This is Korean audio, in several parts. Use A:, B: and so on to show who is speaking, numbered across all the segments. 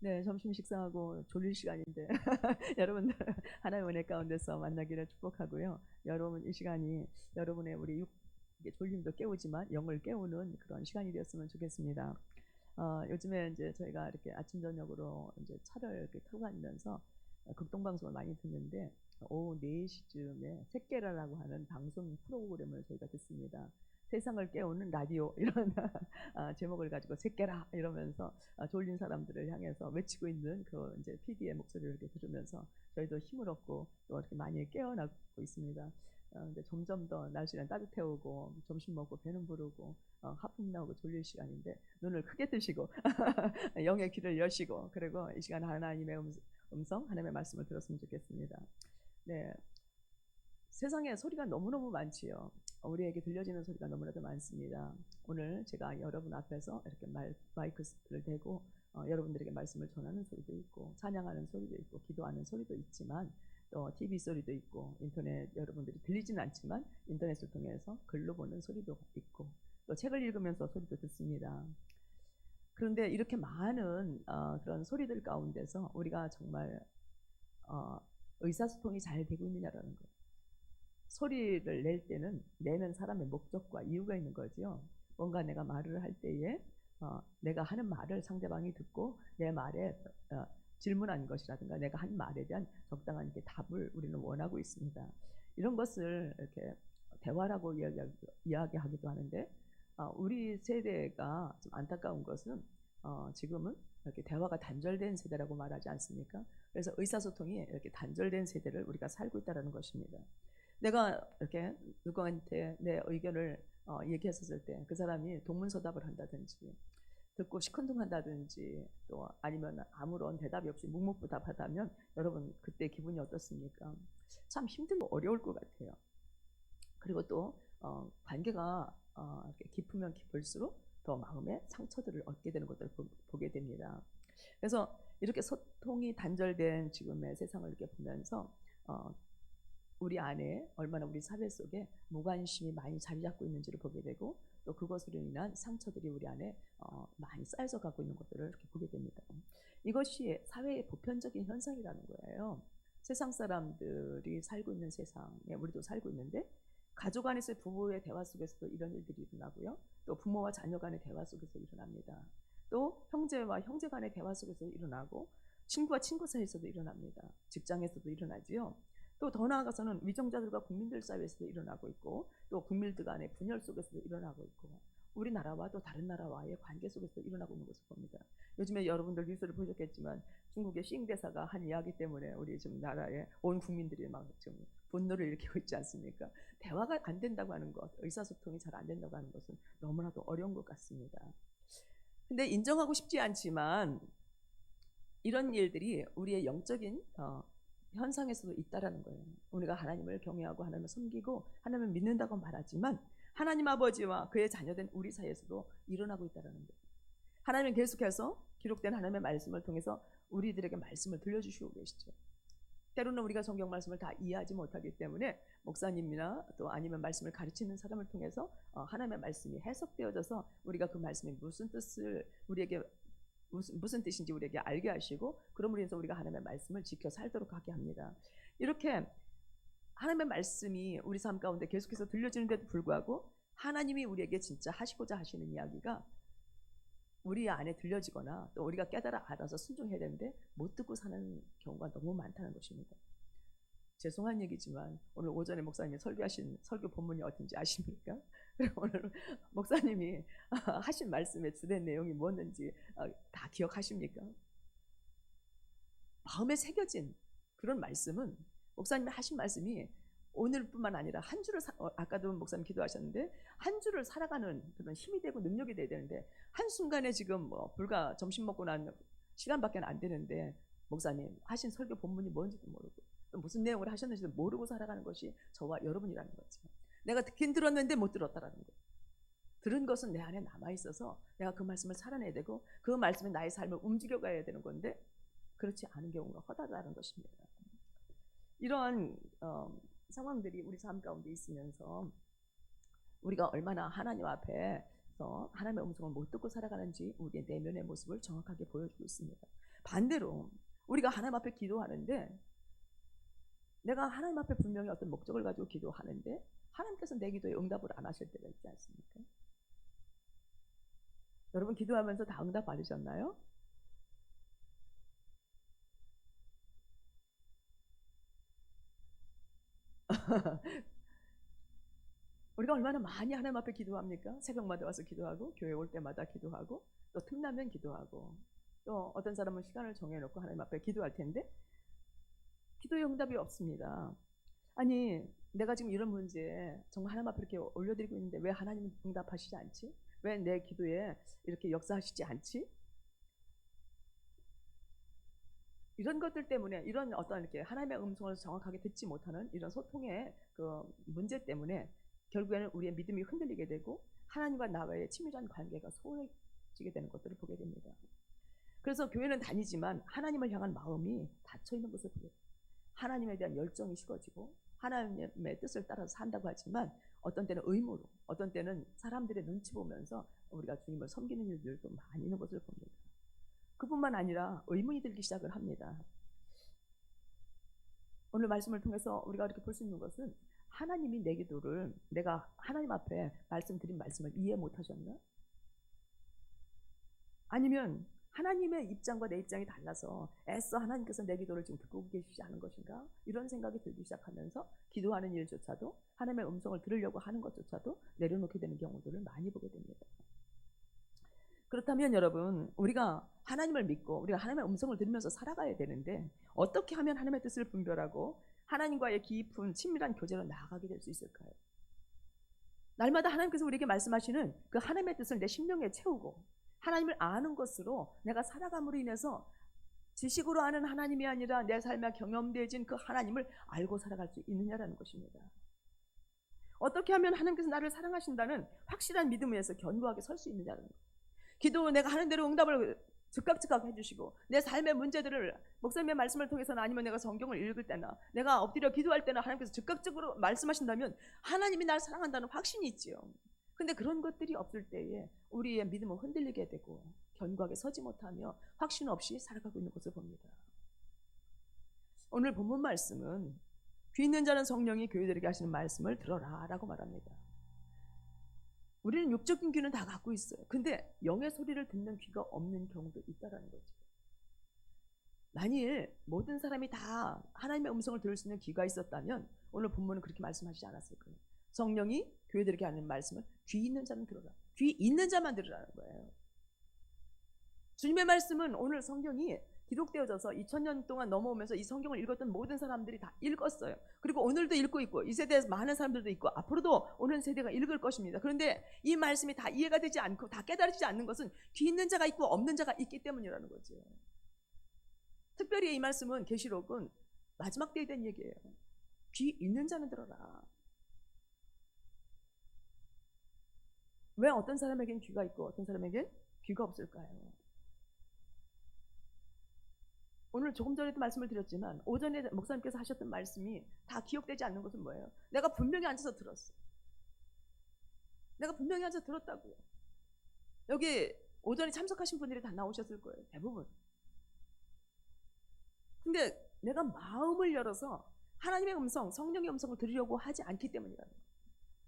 A: 네, 점심 식사하고 졸릴 시간인데 여러분들 하나의 은혜 가운데서 만나기를 축복하고요. 여러분 이 시간이 여러분의 우리 이게 졸림도 깨우지만 영을 깨우는 그런 시간이 되었으면 좋겠습니다. 요즘에 이제 저희가 이렇게 아침 저녁으로 이제 차를 이렇게 타고 다니면서 극동 방송을 많이 듣는데 오후 4시쯤에 새끼라라고 하는 방송 프로그램을 저희가 듣습니다. 세상을 깨우는 라디오 이런 제목을 가지고 새끼라 이러면서 졸린 사람들을 향해서 외치고 있는 그 이제 PD의 목소리를 이렇게 들으면서 저희도 힘을 얻고 또 이렇게 많이 깨어나고 있습니다. 이제 점점 더 날씨는 따뜻해 오고 점심 먹고 배는 부르고 하품 나오고 졸릴 시간인데 눈을 크게 뜨시고 영의 귀를 여시고 그리고 이 시간 하나님의 음성 하나님의 말씀을 들었으면 좋겠습니다. 네, 세상에 소리가 너무너무 많지요. 우리에게 들려지는 소리가 너무나도 많습니다. 오늘 제가 여러분 앞에서 이렇게 마이크를 대고 여러분들에게 말씀을 전하는 소리도 있고 찬양하는 소리도 있고 기도하는 소리도 있지만 또 TV 소리도 있고 인터넷 여러분들이 들리지는 않지만 인터넷을 통해서 글로 보는 소리도 있고 또 책을 읽으면서 소리도 듣습니다. 그런데 이렇게 많은 그런 소리들 가운데서 우리가 정말 의사소통이 잘 되고 있느냐라는 것. 소리를 낼 때는 내는 사람의 목적과 이유가 있는 거죠. 뭔가 내가 말을 할 때에 내가 하는 말을 상대방이 듣고 내 말에 질문한 것이라든가 내가 한 말에 대한 적당한 이렇게 답을 우리는 원하고 있습니다. 이런 것을 이렇게 대화라고 이야기하기도 하는데 우리 세대가 좀 안타까운 것은 지금은 이렇게 대화가 단절된 세대라고 말하지 않습니까? 그래서 의사소통이 이렇게 단절된 세대를 우리가 살고 있다는 것입니다. 내가 이렇게 누구한테 내 의견을 얘기했었을 때 그 사람이 동문서답을 한다든지 듣고 시큰둥한다든지 또 아니면 아무런 대답이 없이 묵묵부답하다면 여러분 그때 기분이 어떻습니까? 참 힘들고 어려울 것 같아요. 그리고 또 관계가 이렇게 깊으면 깊을수록 더 마음의 상처들을 얻게 되는 것들을 보게 됩니다. 그래서 이렇게 소통이 단절된 지금의 세상을 이렇게 보면서 우리 안에 얼마나 우리 사회 속에 무관심이 많이 자리 잡고 있는지를 보게 되고 또 그것으로 인한 상처들이 우리 안에 많이 쌓여서 가고 있는 것들을 이렇게 보게 됩니다. 이것이 사회의 보편적인 현상이라는 거예요. 세상 사람들이 살고 있는 세상에 우리도 살고 있는데 가족 안에서의 부부의 대화 속에서도 이런 일들이 일어나고요. 또 부모와 자녀 간의 대화 속에서 일어납니다. 또 형제와 형제 간의 대화 속에서 일어나고 친구와 친구 사이에서도 일어납니다. 직장에서도 일어나지요. 또 더 나아가서는 위정자들과 국민들 사이에서도 일어나고 있고 또 국민들 간의 분열 속에서도 일어나고 있고 우리나라와 또 다른 나라와의 관계 속에서 일어나고 있는 것을 봅니다. 요즘에 여러분들 뉴스를 보셨겠지만 중국의 싱 대사가 한 이야기 때문에 우리 지금 나라의 온 국민들이 막 지금 분노를 일으키고 있지 않습니까? 대화가 안 된다고 하는 것, 의사소통이 잘 안 된다고 하는 것은 너무나도 어려운 것 같습니다. 근데 인정하고 싶지 않지만 이런 일들이 우리의 영적인 현상에서도 있다라는 거예요. 우리가 하나님을 경외하고 하나님을 섬기고 하나님을 믿는다고 말하지만 하나님 아버지와 그의 자녀된 우리 사이에서도 일어나고 있다라는 거예요. 하나님은 계속해서 기록된 하나님의 말씀을 통해서 우리들에게 말씀을 들려주시고 계시죠. 때로는 우리가 성경 말씀을 다 이해하지 못하기 때문에 목사님이나 또 아니면 말씀을 가르치는 사람을 통해서 하나님의 말씀이 해석되어져서 우리가 그 말씀이 무슨 뜻을 우리에게 무슨 뜻인지 우리에게 알게 하시고 그러므로 해서 우리가 하나님의 말씀을 지켜 살도록 하게 합니다. 이렇게 하나님의 말씀이 우리 삶 가운데 계속해서 들려지는데도 불구하고 하나님이 우리에게 진짜 하시고자 하시는 이야기가 우리 안에 들려지거나 또 우리가 깨달아 알아서 순종해야 되는데 못 듣고 사는 경우가 너무 많다는 것입니다. 죄송한 얘기지만 오늘 오전에 목사님이 설교하신 설교 본문이 어딘지 아십니까? 오늘 목사님이 하신 말씀의 주된 내용이 뭐였는지 다 기억하십니까? 마음에 새겨진 그런 말씀은 목사님이 하신 말씀이 오늘뿐만 아니라 한 주를 아까도 목사님 기도하셨는데 한 주를 살아가는 그런 힘이 되고 능력이 돼야 되는데 한순간에 지금 뭐 불과 점심 먹고 난 시간밖에 안 되는데 목사님 하신 설교 본문이 뭔지도 모르고 또 무슨 내용을 하셨는지도 모르고 살아가는 것이 저와 여러분이라는 거죠. 내가 듣긴 들었는데 못 들었다라는 거. 들은 것은 내 안에 남아있어서 내가 그 말씀을 살아내야 되고 그 말씀이 나의 삶을 움직여가야 되는 건데 그렇지 않은 경우가 허다하다는 것입니다. 이러한 상황들이 우리 삶 가운데 있으면서 우리가 얼마나 하나님 앞에서 하나님의 음성을 못 듣고 살아가는지 우리의 내면의 모습을 정확하게 보여주고 있습니다. 반대로 우리가 하나님 앞에 기도하는데 내가 하나님 앞에 분명히 어떤 목적을 가지고 기도하는데 하나님께서 내 기도에 응답을 안 하실 때가 있지 않습니까? 여러분 기도하면서 다 응답 받으셨나요? 우리가 얼마나 많이 하나님 앞에 기도합니까? 새벽마다 와서 기도하고 교회 올 때마다 기도하고 또 틈나면 기도하고 또 어떤 사람은 시간을 정해놓고 하나님 앞에 기도할 텐데 기도의 응답이 없습니다. 아니 내가 지금 이런 문제에 정말 하나님 앞에 이렇게 올려드리고 있는데 왜 하나님은 응답하시지 않지? 왜 내 기도에 이렇게 역사하시지 않지? 이런 것들 때문에 이런 어떤 이렇게 하나님의 음성을 정확하게 듣지 못하는 이런 소통의 그 문제 때문에 결국에는 우리의 믿음이 흔들리게 되고 하나님과 나와의 친밀한 관계가 소홀해지게 되는 것들을 보게 됩니다. 그래서 교회는 다니지만 하나님을 향한 마음이 닫혀 있는 것을 보게 됩니다. 하나님에 대한 열정이 식어지고 하나님의 뜻을 따라서 산다고 하지만 어떤 때는 의무로, 어떤 때는 사람들의 눈치 보면서 우리가 주님을 섬기는 일들도 많이 있는 것을 봅니다. 그뿐만 아니라 의문이 들기 시작을 합니다. 오늘 말씀을 통해서 우리가 이렇게 볼 수 있는 것은 하나님이 내 기도를 내가 하나님 앞에 말씀드린 말씀을 이해 못하셨나? 아니면 하나님의 입장과 내 입장이 달라서 애써 하나님께서 내 기도를 지금 듣고 계시지 않은 것인가? 이런 생각이 들기 시작하면서 기도하는 일조차도 하나님의 음성을 들으려고 하는 것조차도 내려놓게 되는 경우들을 많이 보게 됩니다. 그렇다면 여러분 우리가 하나님을 믿고 우리가 하나님의 음성을 들으면서 살아가야 되는데 어떻게 하면 하나님의 뜻을 분별하고 하나님과의 깊은 친밀한 교제로 나아가게 될 수 있을까요? 날마다 하나님께서 우리에게 말씀하시는 그 하나님의 뜻을 내 심령에 채우고 하나님을 아는 것으로 내가 살아감으로 인해서 지식으로 아는 하나님이 아니라 내 삶에 경험되어진 그 하나님을 알고 살아갈 수 있느냐라는 것입니다. 어떻게 하면 하나님께서 나를 사랑하신다는 확실한 믿음 위에서 견고하게 설 수 있느냐는 거예요. 기도 내가 하는 대로 응답을 즉각 해주시고 내 삶의 문제들을 목사님의 말씀을 통해서는 아니면 내가 성경을 읽을 때나 내가 엎드려 기도할 때나 하나님께서 즉각적으로 말씀하신다면 하나님이 나를 사랑한다는 확신이 있지요. 근데 그런 것들이 없을 때에 우리의 믿음은 흔들리게 되고 견고하게 서지 못하며 확신 없이 살아가고 있는 것을 봅니다. 오늘 본문 말씀은 귀 있는 자는 성령이 교회들에게 하시는 말씀을 들어라 라고 말합니다. 우리는 육적인 귀는 다 갖고 있어요. 근데 영의 소리를 듣는 귀가 없는 경우도 있다라는 거죠. 만일 모든 사람이 다 하나님의 음성을 들을 수 있는 귀가 있었다면 오늘 본문은 그렇게 말씀하시지 않았을 거예요. 성령이 교회들에게 하는 말씀을 귀 있는 자는 들어라. 귀 있는 자만 들으라는 거예요. 주님의 말씀은 오늘 성경이 기록되어져서 2000년 동안 넘어오면서 이 성경을 읽었던 모든 사람들이 다 읽었어요. 그리고 오늘도 읽고 있고 이 세대에서 많은 사람들도 있고 앞으로도 오는 세대가 읽을 것입니다. 그런데 이 말씀이 다 이해가 되지 않고 다 깨달아지지 않는 것은 귀 있는 자가 있고 없는 자가 있기 때문이라는 거죠. 특별히 이 말씀은 계시록은 마지막 때에 대한 얘기예요. 귀 있는 자는 들어라. 왜 어떤 사람에겐 귀가 있고 어떤 사람에겐 귀가 없을까요? 오늘 조금 전에도 말씀을 드렸지만 오전에 목사님께서 하셨던 말씀이 다 기억되지 않는 것은 뭐예요? 내가 분명히 앉아서 들었어. 내가 분명히 앉아서 들었다고요. 여기 오전에 참석하신 분들이 다 나오셨을 거예요. 대부분. 근데 내가 마음을 열어서 하나님의 음성, 성령의 음성을 들으려고 하지 않기 때문이라는 거예요.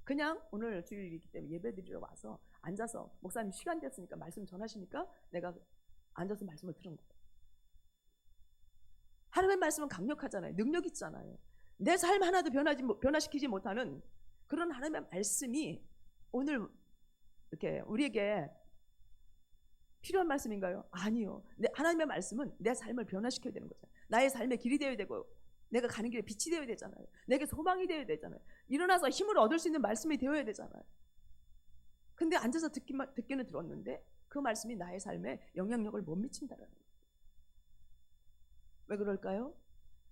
A: 그냥 오늘 주일이기 때문에 예배 드리러 와서 앉아서 목사님 시간 됐으니까 말씀 전하시니까 내가 앉아서 말씀을 들은 거예요. 하나님의 말씀은 강력하잖아요. 능력 있잖아요. 내 삶 하나도 변화시키지 못하는 그런 하나님의 말씀이 오늘 이렇게 우리에게 필요한 말씀인가요? 아니요. 하나님의 말씀은 내 삶을 변화시켜야 되는 거죠. 나의 삶의 길이 되어야 되고 내가 가는 길에 빛이 되어야 되잖아요. 내게 소망이 되어야 되잖아요. 일어나서 힘을 얻을 수 있는 말씀이 되어야 되잖아요. 근데 앉아서 듣기는 들었는데 그 말씀이 나의 삶에 영향력을 못 미친다라는 거예요. 왜 그럴까요?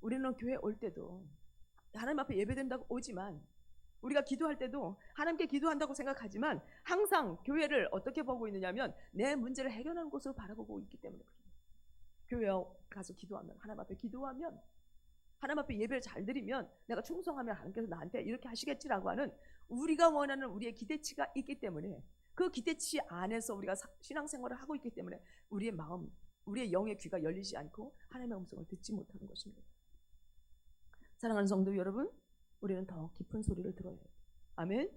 A: 우리는 교회 올 때도 하나님 앞에 예배된다고 오지만 우리가 기도할 때도 하나님께 기도한다고 생각하지만 항상 교회를 어떻게 보고 있느냐면 내 문제를 해결하는 곳으로 바라보고 있기 때문에 그래요. 교회에 가서 기도하면 하나님 앞에 기도하면 하나님 앞에 예배를 잘 드리면 내가 충성하면 하나님께서 나한테 이렇게 하시겠지라고 하는 우리가 원하는 우리의 기대치가 있기 때문에 그 기대치 안에서 우리가 신앙생활을 하고 있기 때문에 우리의 마음, 우리의 영의 귀가 열리지 않고 하나님의 음성을 듣지 못하는 것입니다. 사랑하는 성도 여러분, 우리는 더 깊은 소리를 들어야 해요. 아멘.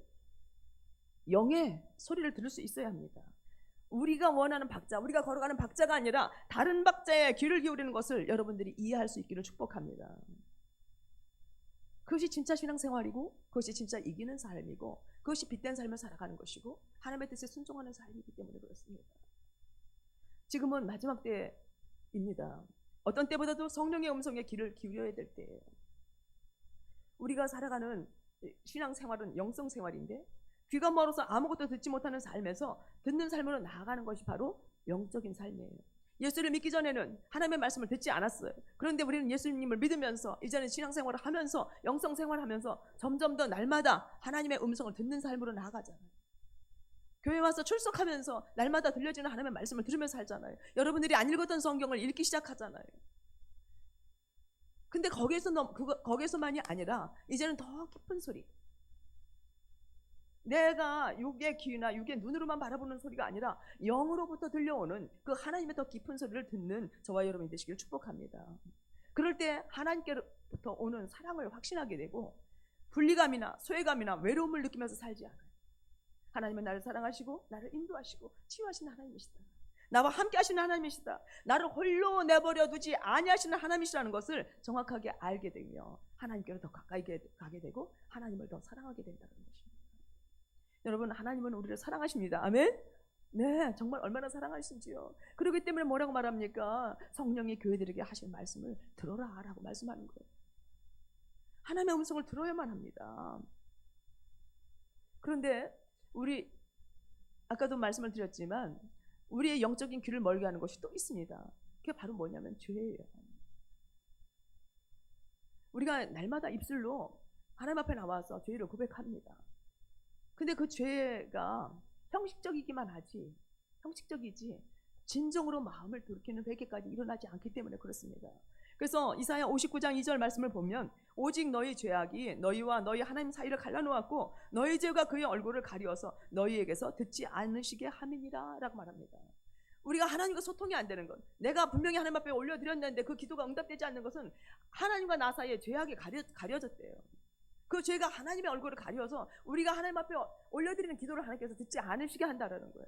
A: 영의 소리를 들을 수 있어야 합니다. 우리가 원하는 박자, 우리가 걸어가는 박자가 아니라 다른 박자에 귀를 기울이는 것을 여러분들이 이해할 수 있기를 축복합니다. 그것이 진짜 신앙생활이고, 그것이 진짜 이기는 삶이고, 그것이 빛된 삶을 살아가는 것이고, 하나님의 뜻에 순종하는 삶이기 때문에 그렇습니다. 지금은 마지막 때입니다. 어떤 때보다도 성령의 음성에 귀를 기울여야 될 때예요. 우리가 살아가는 신앙생활은 영성생활인데, 귀가 멀어서 아무것도 듣지 못하는 삶에서 듣는 삶으로 나아가는 것이 바로 영적인 삶이에요. 예수를 믿기 전에는 하나님의 말씀을 듣지 않았어요. 그런데 우리는 예수님을 믿으면서 이제는 신앙생활을 하면서 영성생활을 하면서 점점 더 날마다 하나님의 음성을 듣는 삶으로 나아가잖아요. 교회 와서 출석하면서 날마다 들려지는 하나님의 말씀을 들으면서 살잖아요. 여러분들이 안 읽었던 성경을 읽기 시작하잖아요. 근데 거기에서만이 아니라 이제는 더 깊은 소리, 내가 육의 귀나 육의 눈으로만 바라보는 소리가 아니라 영으로부터 들려오는 그 하나님의 더 깊은 소리를 듣는 저와 여러분이 되시길 축복합니다. 그럴 때 하나님께로부터 오는 사랑을 확신하게 되고 분리감이나 소외감이나 외로움을 느끼면서 살지 않아요. 하나님은 나를 사랑하시고 나를 인도하시고 치유하시는 하나님이시다. 나와 함께 하시는 하나님이시다. 나를 홀로 내버려 두지 아니하시는 하나님이시라는 것을 정확하게 알게 되며 하나님께로 더 가까이 가게 되고 하나님을 더 사랑하게 된다는 것입니다. 여러분, 하나님은 우리를 사랑하십니다. 아멘? 네, 정말 얼마나 사랑하신지요. 그렇기 때문에 뭐라고 말합니까? 성령이 교회들에게 하신 말씀을 들어라 라고 말씀하는 거예요. 하나님의 음성을 들어야만 합니다. 그런데 우리 아까도 말씀을 드렸지만 우리의 영적인 귀를 멀게 하는 것이 또 있습니다. 그게 바로 뭐냐면 죄예요. 우리가 날마다 입술로 하나님 앞에 나와서 죄를 고백합니다. 근데 그 죄가 형식적이기만 하지, 형식적이지 진정으로 마음을 돌이키는 회개까지 일어나지 않기 때문에 그렇습니다. 그래서 이사야 59장 2절 말씀을 보면 오직 너희 죄악이 너희와 너희 하나님 사이를 갈라놓았고 너희 죄가 그의 얼굴을 가리워서 너희에게서 듣지 않으시게 함이니라 라고 말합니다. 우리가 하나님과 소통이 안 되는 것, 내가 분명히 하나님 앞에 올려드렸는데 그 기도가 응답되지 않는 것은 하나님과 나 사이에 죄악이 가려졌대요. 그 죄가 하나님의 얼굴을 가려서 우리가 하나님 앞에 올려드리는 기도를 하나님께서 듣지 않으시게 한다는 거예요.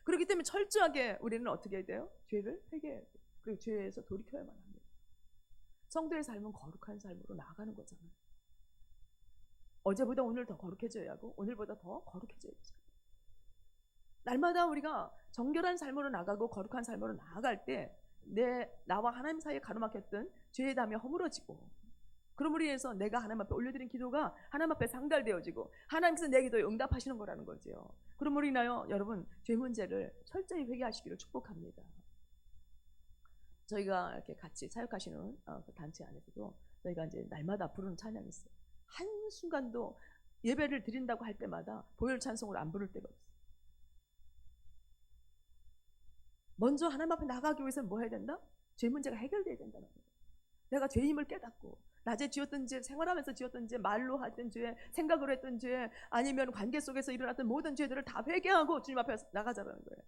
A: 그렇기 때문에 철저하게 우리는 어떻게 해야 돼요? 죄를 회개해야 돼요. 그리고 죄에서 돌이켜야만 합니다. 성도의 삶은 거룩한 삶으로 나아가는 거잖아요. 어제보다 오늘 더 거룩해져야 하고 오늘보다 더 거룩해져야죠. 날마다 우리가 정결한 삶으로 나가고 거룩한 삶으로 나아갈 때 나와 하나님 사이에 가로막혔던 죄의 담이 허물어지고, 그러므로 인해서 내가 하나님 앞에 올려드린 기도가 하나님 앞에 상달되어지고 하나님께서 내 기도에 응답하시는 거라는 거죠. 그러므로 인하여 여러분 죄 문제를 철저히 회개하시기를 축복합니다. 저희가 이렇게 같이 사역하시는 그 단체 안에서도 저희가 이제 날마다 부르는 찬양이 있어요. 한순간도 예배를 드린다고 할 때마다 보혈 찬송을 안 부를 때가 없어요. 먼저 하나님 앞에 나가기 위해서는 뭐 해야 된다? 죄 문제가 해결돼야 된다는 거예요. 내가 죄임을 깨닫고 낮에 지었던 죄, 생활하면서 지었던 죄, 말로 했던 죄, 생각으로 했던 죄, 아니면 관계 속에서 일어났던 모든 죄들을 다 회개하고 주님 앞에 나가자는 거예요.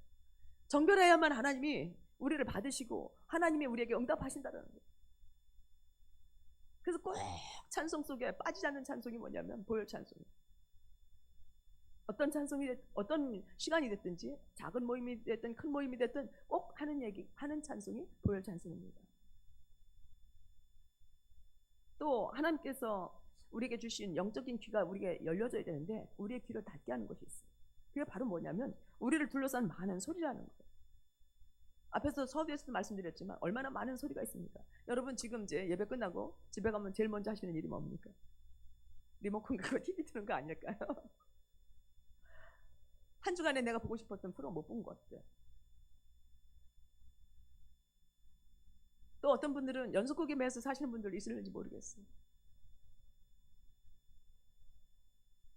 A: 정결해야만 하나님이 우리를 받으시고 하나님이 우리에게 응답하신다는 거예요. 그래서 꼭 찬송 속에 빠지지 않는 찬송이 뭐냐면 보혈 찬송이에요. 어떤 시간이 됐든지 작은 모임이 됐든 큰 모임이 됐든 꼭 하는 찬송이 보혈 찬송입니다. 또 하나님께서 우리에게 주신 영적인 귀가 우리에게 열려져야 되는데 우리의 귀를 닫게 하는 것이 있어요. 그게 바로 뭐냐면 우리를 둘러싼 많은 소리라는 거예요. 앞에서 서두에서도 말씀드렸지만 얼마나 많은 소리가 있습니다. 여러분 지금 이제 예배 끝나고 집에 가면 제일 먼저 하시는 일이 뭡니까? 리모컨 끄고 TV 트는 거 아닐까요? 한 주간에 내가 보고 싶었던 프로 못 본 것들. 또 어떤 분들은 연속극에 매여서 사시는 분들 있을는지 모르겠어요.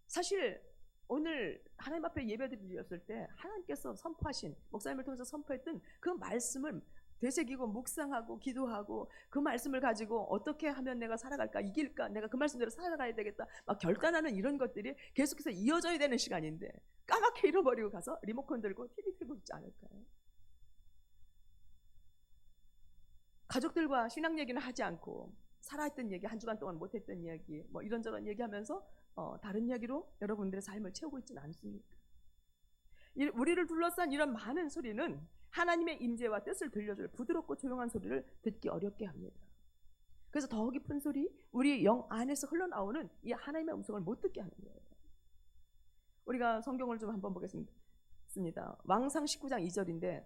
A: 사실 오늘 하나님 앞에 예배드렸을 때 하나님께서 선포하신, 목사님을 통해서 선포했던 그 말씀을 되새기고 묵상하고 기도하고 그 말씀을 가지고 어떻게 하면 내가 살아갈까, 이길까, 내가 그 말씀대로 살아가야 되겠다 막 결단하는 이런 것들이 계속해서 이어져야 되는 시간인데 까맣게 잃어버리고 가서 리모컨 들고 TV 틀고 있지 않을까요? 가족들과 신앙 얘기는 하지 않고 살아있던 얘기, 한 주간 동안 못했던 이야기, 뭐 이런저런 얘기하면서 다른 이야기로 여러분들의 삶을 채우고 있지는 않습니까? 우리를 둘러싼 이런 많은 소리는 하나님의 임재와 뜻을 들려줄 부드럽고 조용한 소리를 듣기 어렵게 합니다. 그래서 더 깊은 소리, 우리 영 안에서 흘러나오는 이 하나님의 음성을 못 듣게 하는 거예요. 우리가 성경을 좀 한번 보겠습니다. 왕상 19장 2절인데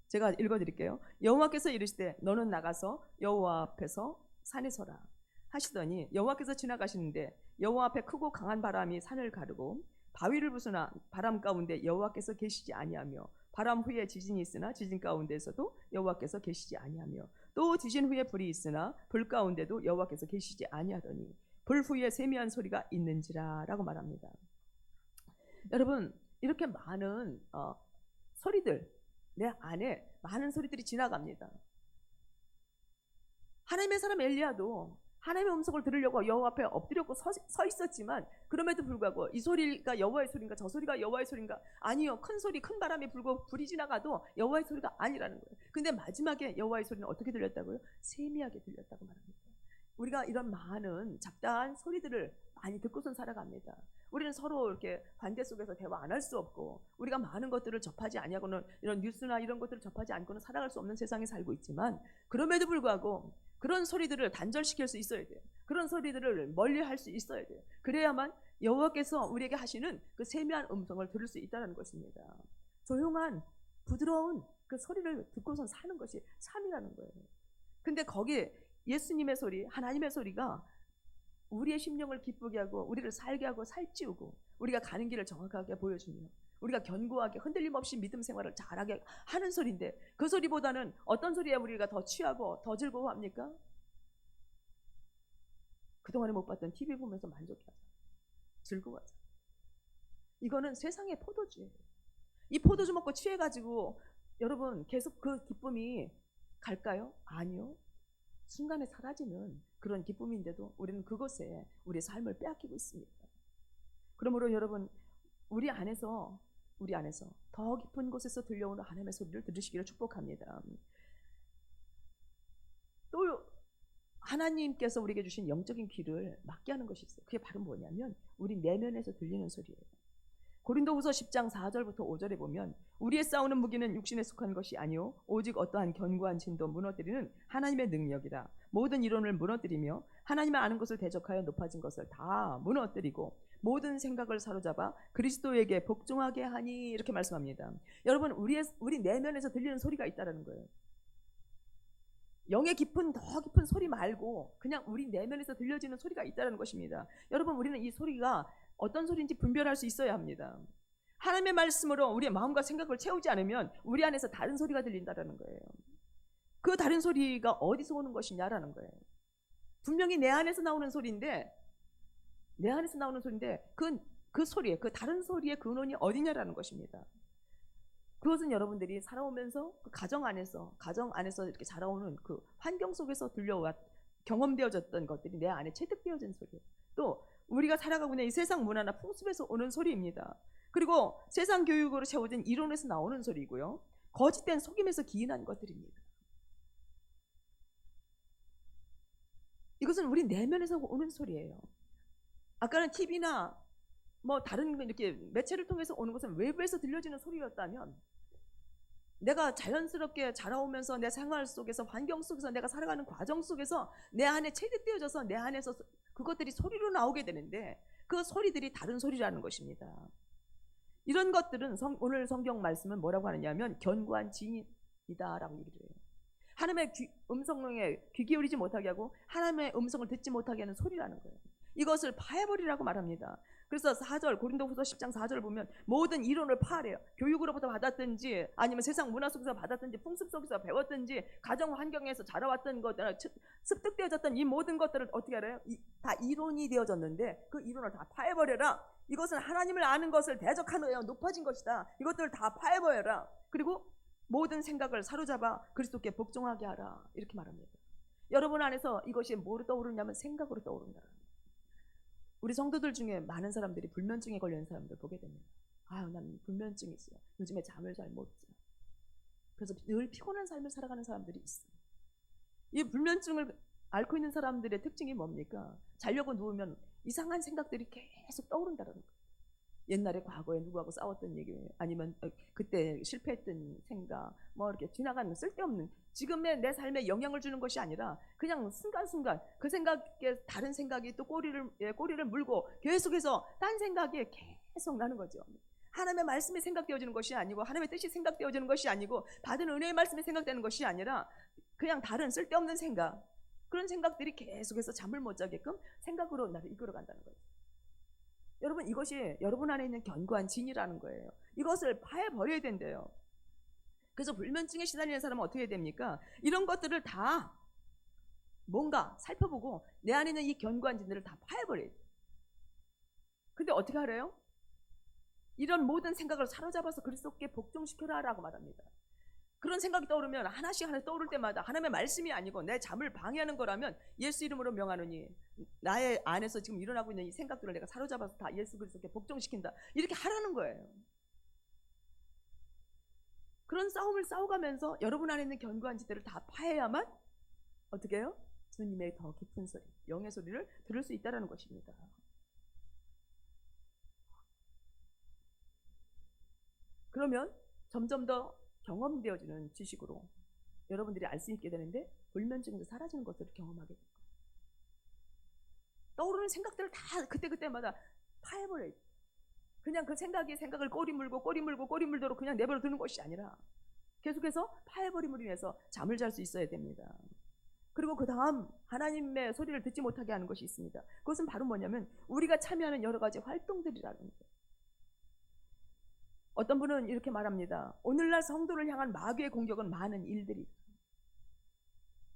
A: 제가 읽어드릴게요. 여호와께서 이르시되 너는 나가서 여호와 앞에서 산에 서라 하시더니 여호와께서 지나가시는데 여호와 앞에 크고 강한 바람이 산을 가르고 바위를 부수나 바람 가운데 여호와께서 계시지 아니하며 바람 후에 지진이 있으나 지진 가운데에서도 여호와께서 계시지 아니하며 또 지진 후에 불이 있으나 불 가운데도 여호와께서 계시지 아니하더니 불 후에 세미한 소리가 있는지라 라고 말합니다. 여러분, 이렇게 많은 소리들, 내 안에 많은 소리들이 지나갑니다. 하나님의 사람 엘리야도 하나님의 음성을 들으려고 여호와 앞에 엎드렸고 서 있었지만 그럼에도 불구하고 이 소리가 여호와의 소리인가 저 소리가 여호와의 소리인가, 아니요, 큰 소리 큰 바람이 불고 불이 지나가도 여호와의 소리가 아니라는 거예요. 근데 마지막에 여호와의 소리는 어떻게 들렸다고요? 세미하게 들렸다고 말합니다. 우리가 이런 많은 잡다한 소리들을 많이 듣고선 살아갑니다. 우리는 서로 이렇게 관계 속에서 대화 안 할 수 없고 우리가 많은 것들을 접하지 아니하고는 이런 뉴스나 이런 것들을 접하지 않고는 살아갈 수 없는 세상에 살고 있지만 그럼에도 불구하고 그런 소리들을 단절시킬 수 있어야 돼요. 그런 소리들을 멀리할 수 있어야 돼요. 그래야만 여호와께서 우리에게 하시는 그 세미한 음성을 들을 수 있다는 것입니다. 조용한 부드러운 그 소리를 듣고선 사는 것이 삶이라는 거예요. 근데 거기에 예수님의 소리, 하나님의 소리가 우리의 심령을 기쁘게 하고 우리를 살게 하고 살찌우고 우리가 가는 길을 정확하게 보여주며 우리가 견고하게 흔들림 없이 믿음 생활을 잘하게 하는 소리인데 그 소리보다는 어떤 소리에 우리가 더 취하고 더 즐거워합니까? 그동안에 못 봤던 TV 보면서 만족해하자, 즐거워하자. 이거는 세상의 포도주예요. 이 포도주 먹고 취해가지고 여러분 계속 그 기쁨이 갈까요? 아니요. 순간에 사라지는 그런 기쁨인데도 우리는 그것에 우리의 삶을 빼앗기고 있습니다. 그러므로 여러분, 우리 안에서 더 깊은 곳에서 들려오는 하나님의 소리를 들으시기를 축복합니다. 또 하나님께서 우리에게 주신 영적인 귀를 막게 하는 것이 있어요. 그게 바로 뭐냐면 우리 내면에서 들리는 소리예요. 고린도후서 10장 4절부터 5절에 보면 우리의 싸우는 무기는 육신에 속한 것이 아니요 오직 어떠한 견고한 진도 무너뜨리는 하나님의 능력이라. 모든 이론을 무너뜨리며 하나님의 아는 것을 대적하여 높아진 것을 다 무너뜨리고 모든 생각을 사로잡아 그리스도에게 복종하게 하니, 이렇게 말씀합니다. 여러분, 우리 내면에서 들리는 소리가 있다는 거예요. 영의 더 깊은 소리 말고 그냥 우리 내면에서 들려지는 소리가 있다는 것입니다. 여러분, 우리는 이 소리가 어떤 소리인지 분별할 수 있어야 합니다. 하나님의 말씀으로 우리의 마음과 생각을 채우지 않으면 우리 안에서 다른 소리가 들린다는 거예요. 그 다른 소리가 어디서 오는 것이냐라는 거예요. 분명히 내 안에서 나오는 소리인데 그 소리에, 그 다른 소리의 근원이 어디냐라는 것입니다. 그것은 여러분들이 살아오면서 그 가정 안에서 이렇게 자라오는 그 환경 속에서 경험되어졌던 것들이 내 안에 체득되어진 소리예요. 또 우리가 살아가고 있는 이 세상 문화나 풍습에서 오는 소리입니다. 그리고 세상 교육으로 채워진 이론에서 나오는 소리고요. 거짓된 속임에서 기인한 것들입니다. 이것은 우리 내면에서 오는 소리예요. 아까는 TV나 뭐 다른 이렇게 매체를 통해서 오는 것은 외부에서 들려지는 소리였다면, 내가 자연스럽게 자라오면서 내 생활 속에서, 환경 속에서, 내가 살아가는 과정 속에서 내 안에 체득되어져서 내 안에서 그것들이 소리로 나오게 되는데 그 소리들이 다른 소리라는 것입니다. 이런 것들은 오늘 성경 말씀은 뭐라고 하느냐면 견고한 진이다라고 얘기를 해요. 하나님의 음성에 귀 기울이지 못하게 하고 하나님의 음성을 듣지 못하게 하는 소리라는 거예요. 이것을 파해버리라고 말합니다. 그래서 4절, 고린도후서 10장 4절을 보면 모든 이론을 파하래요. 교육으로부터 받았든지 아니면 세상 문화 속에서 받았든지 풍습 속에서 배웠든지 가정 환경에서 자라왔던 것, 습득되어졌던 이 모든 것들을 어떻게 알아요? 다 이론이 되어졌는데 그 이론을 다 파해버려라. 이것은 하나님을 아는 것을 대적하는 높아진 것이다. 이것들을 다 파해버려라. 그리고 모든 생각을 사로잡아 그리스도께 복종하게 하라. 이렇게 말합니다. 여러분 안에서 이것이 뭐로 떠오르냐면 생각으로 떠오른다. 우리 성도들 중에 많은 사람들이 불면증에 걸린 사람들 보게 됩니다. 아유, 난 불면증이 있어요. 요즘에 잠을 잘 못 자. 그래서 늘 피곤한 삶을 살아가는 사람들이 있어요. 이 불면증을 앓고 있는 사람들의 특징이 뭡니까? 자려고 누우면 이상한 생각들이 계속 떠오른다는 거예요. 옛날에 과거에 누구하고 싸웠던 얘기, 아니면 그때 실패했던 생각, 뭐 이렇게 지나가는 쓸데없는, 지금의 내 삶에 영향을 주는 것이 아니라 그냥 순간순간 그 생각에 다른 생각이 또 꼬리를 물고 계속해서 딴 생각이 계속 나는 거죠. 하나님의 말씀이 생각되어지는 것이 아니고, 하나님의 뜻이 생각되어지는 것이 아니고, 받은 은혜의 말씀이 생각되는 것이 아니라 그냥 다른 쓸데없는 생각, 그런 생각들이 계속해서 잠을 못 자게끔 생각으로 나를 이끌어간다는 거예요. 여러분, 이것이 여러분 안에 있는 견고한 진이라는 거예요. 이것을 파해버려야 된대요. 그래서 불면증에 시달리는 사람은 어떻게 해야 됩니까? 이런 것들을 다 뭔가 살펴보고 내 안에 있는 이 견고한 진들을 다 파해버려야 돼요. 근데 어떻게 하래요? 이런 모든 생각을 사로잡아서 그리스도께 복종시켜라 라고 말합니다. 그런 생각이 떠오르면 하나씩 떠오를 때마다 하나님의 말씀이 아니고 내 잠을 방해하는 거라면 예수 이름으로 명하노니, 나의 안에서 지금 일어나고 있는 이 생각들을 내가 사로잡아서 다 예수 그리스도께 복종시킨다, 이렇게 하라는 거예요. 그런 싸움을 싸워가면서 여러분 안에 있는 견고한 지대를 다 파해야만 어떻게 해요? 주님의 더 깊은 소리, 영의 소리를 들을 수 있다는 것입니다. 그러면 점점 더 경험되어지는 지식으로 여러분들이 알 수 있게 되는데, 불면증도 사라지는 것들을 경험하게 됩니다. 떠오르는 생각들을 다 그때마다 파해버려야 돼요. 그냥 그 생각을 꼬리 물도록 그냥 내버려 두는 것이 아니라 계속해서 파해버림으로 인해서 잠을 잘 수 있어야 됩니다. 그리고 그 다음 하나님의 소리를 듣지 못하게 하는 것이 있습니다. 그것은 바로 뭐냐면 우리가 참여하는 여러 가지 활동들이라는 거예요. 어떤 분은 이렇게 말합니다. 오늘날 성도를 향한 마귀의 공격은 많은 일들이,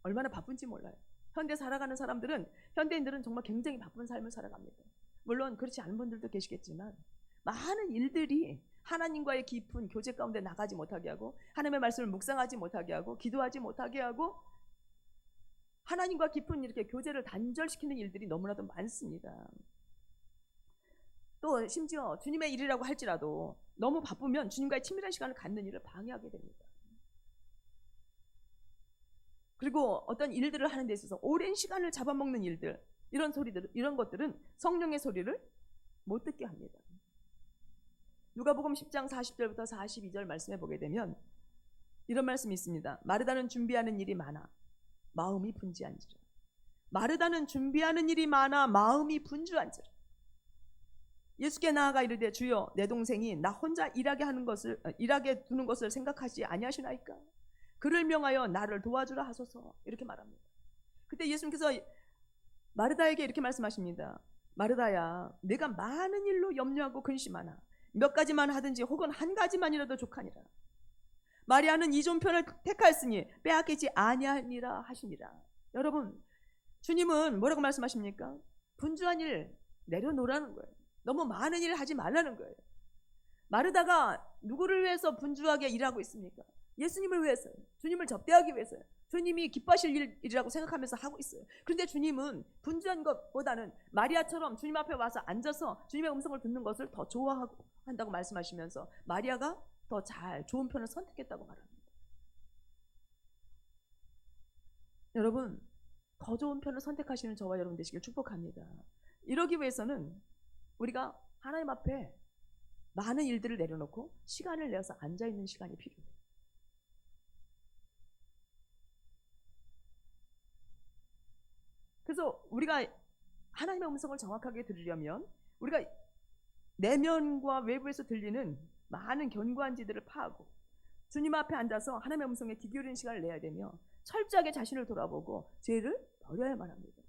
A: 얼마나 바쁜지 몰라요. 현대 살아가는 사람들은, 현대인들은 정말 굉장히 바쁜 삶을 살아갑니다. 물론 그렇지 않은 분들도 계시겠지만 많은 일들이 하나님과의 깊은 교제 가운데 나가지 못하게 하고, 하나님의 말씀을 묵상하지 못하게 하고, 기도하지 못하게 하고, 하나님과 깊은 이렇게 교제를 단절시키는 일들이 너무나도 많습니다. 또 심지어 주님의 일이라고 할지라도 너무 바쁘면 주님과의 친밀한 시간을 갖는 일을 방해하게 됩니다. 그리고 어떤 일들을 하는 데 있어서 오랜 시간을 잡아먹는 일들, 이런 것들은 성령의 소리를 못 듣게 합니다. 누가복음 10장 40절부터 42절 말씀해 보게 되면 이런 말씀이 있습니다. 마르다는 준비하는 일이 많아 마음이 분주한지라. 마르다는 준비하는 일이 많아 마음이 분주한지라. 예수께 나아가 이르되 주여, 내 동생이 나 혼자 일하게 두는 것을 생각하지 아니하시나이까? 그를 명하여 나를 도와주라 하소서. 이렇게 말합니다. 그때 예수님께서 마르다에게 이렇게 말씀하십니다. 마르다야, 내가 많은 일로 염려하고 근심하나 몇 가지만 하든지 혹은 한 가지만이라도 족하니라. 마리아는 이 좋은 편을 택하였으니 빼앗기지 아니하니라 하시니라. 여러분, 주님은 뭐라고 말씀하십니까? 분주한 일 내려놓으라는 거예요. 너무 많은 일을 하지 말라는 거예요. 마르다가 누구를 위해서 분주하게 일하고 있습니까? 예수님을 위해서요. 주님을 접대하기 위해서요. 주님이 기뻐하실 일이라고 생각하면서 하고 있어요. 그런데 주님은 분주한 것보다는 마리아처럼 주님 앞에 와서 앉아서 주님의 음성을 듣는 것을 더 좋아하고 한다고 말씀하시면서 마리아가 더 좋은 편을 선택했다고 말합니다. 여러분, 더 좋은 편을 선택하시는 저와 여러분 되시길 축복합니다. 이러기 위해서는 우리가 하나님 앞에 많은 일들을 내려놓고 시간을 내어서 앉아있는 시간이 필요해요. 그래서 우리가 하나님의 음성을 정확하게 들으려면 우리가 내면과 외부에서 들리는 많은 견고한 지들을 파하고 주님 앞에 앉아서 하나님의 음성에 귀 기울이는 시간을 내야 되며 철저하게 자신을 돌아보고 죄를 버려야만 합니다.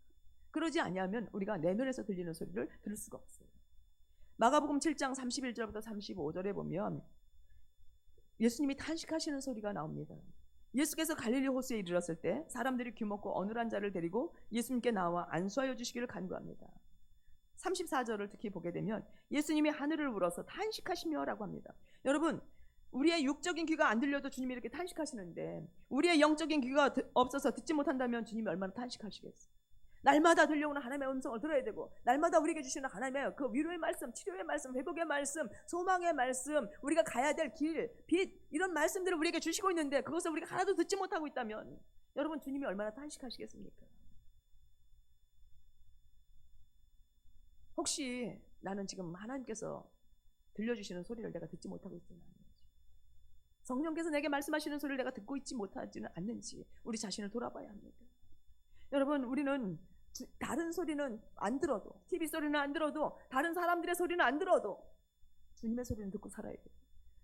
A: 그러지 아니하면 우리가 내면에서 들리는 소리를 들을 수가 없어요. 마가복음 7장 31절부터 35절에 보면 예수님이 탄식하시는 소리가 나옵니다. 예수께서 갈릴리 호수에 이르렀을 때 사람들이 귀먹고 어눌한 자를 데리고 예수님께 나와 안수하여 주시기를 간구합니다. 34절을 특히 보게 되면 예수님이 하늘을 울어서 탄식하시며 라고 합니다. 여러분, 우리의 육적인 귀가 안 들려도 주님이 이렇게 탄식하시는데 우리의 영적인 귀가 없어서 듣지 못한다면 주님이 얼마나 탄식하시겠어요. 날마다 들려오는 하나님의 음성을 들어야 되고, 날마다 우리에게 주시는 하나님의 그 위로의 말씀, 치료의 말씀, 회복의 말씀, 소망의 말씀, 우리가 가야 될 길, 빛, 이런 말씀들을 우리에게 주시고 있는데 그것을 우리가 하나도 듣지 못하고 있다면 여러분, 주님이 얼마나 탄식하시겠습니까? 혹시 나는 지금 하나님께서 들려주시는 소리를 내가 듣지 못하고 있지는 않는지, 성령께서 내게 말씀하시는 소리를 내가 듣고 있지 못하지는 않는지 우리 자신을 돌아봐야 합니다. 여러분, 우리는 다른 소리는 안 들어도, TV 소리는 안 들어도, 다른 사람들의 소리는 안 들어도 주님의 소리는 듣고 살아야 돼요.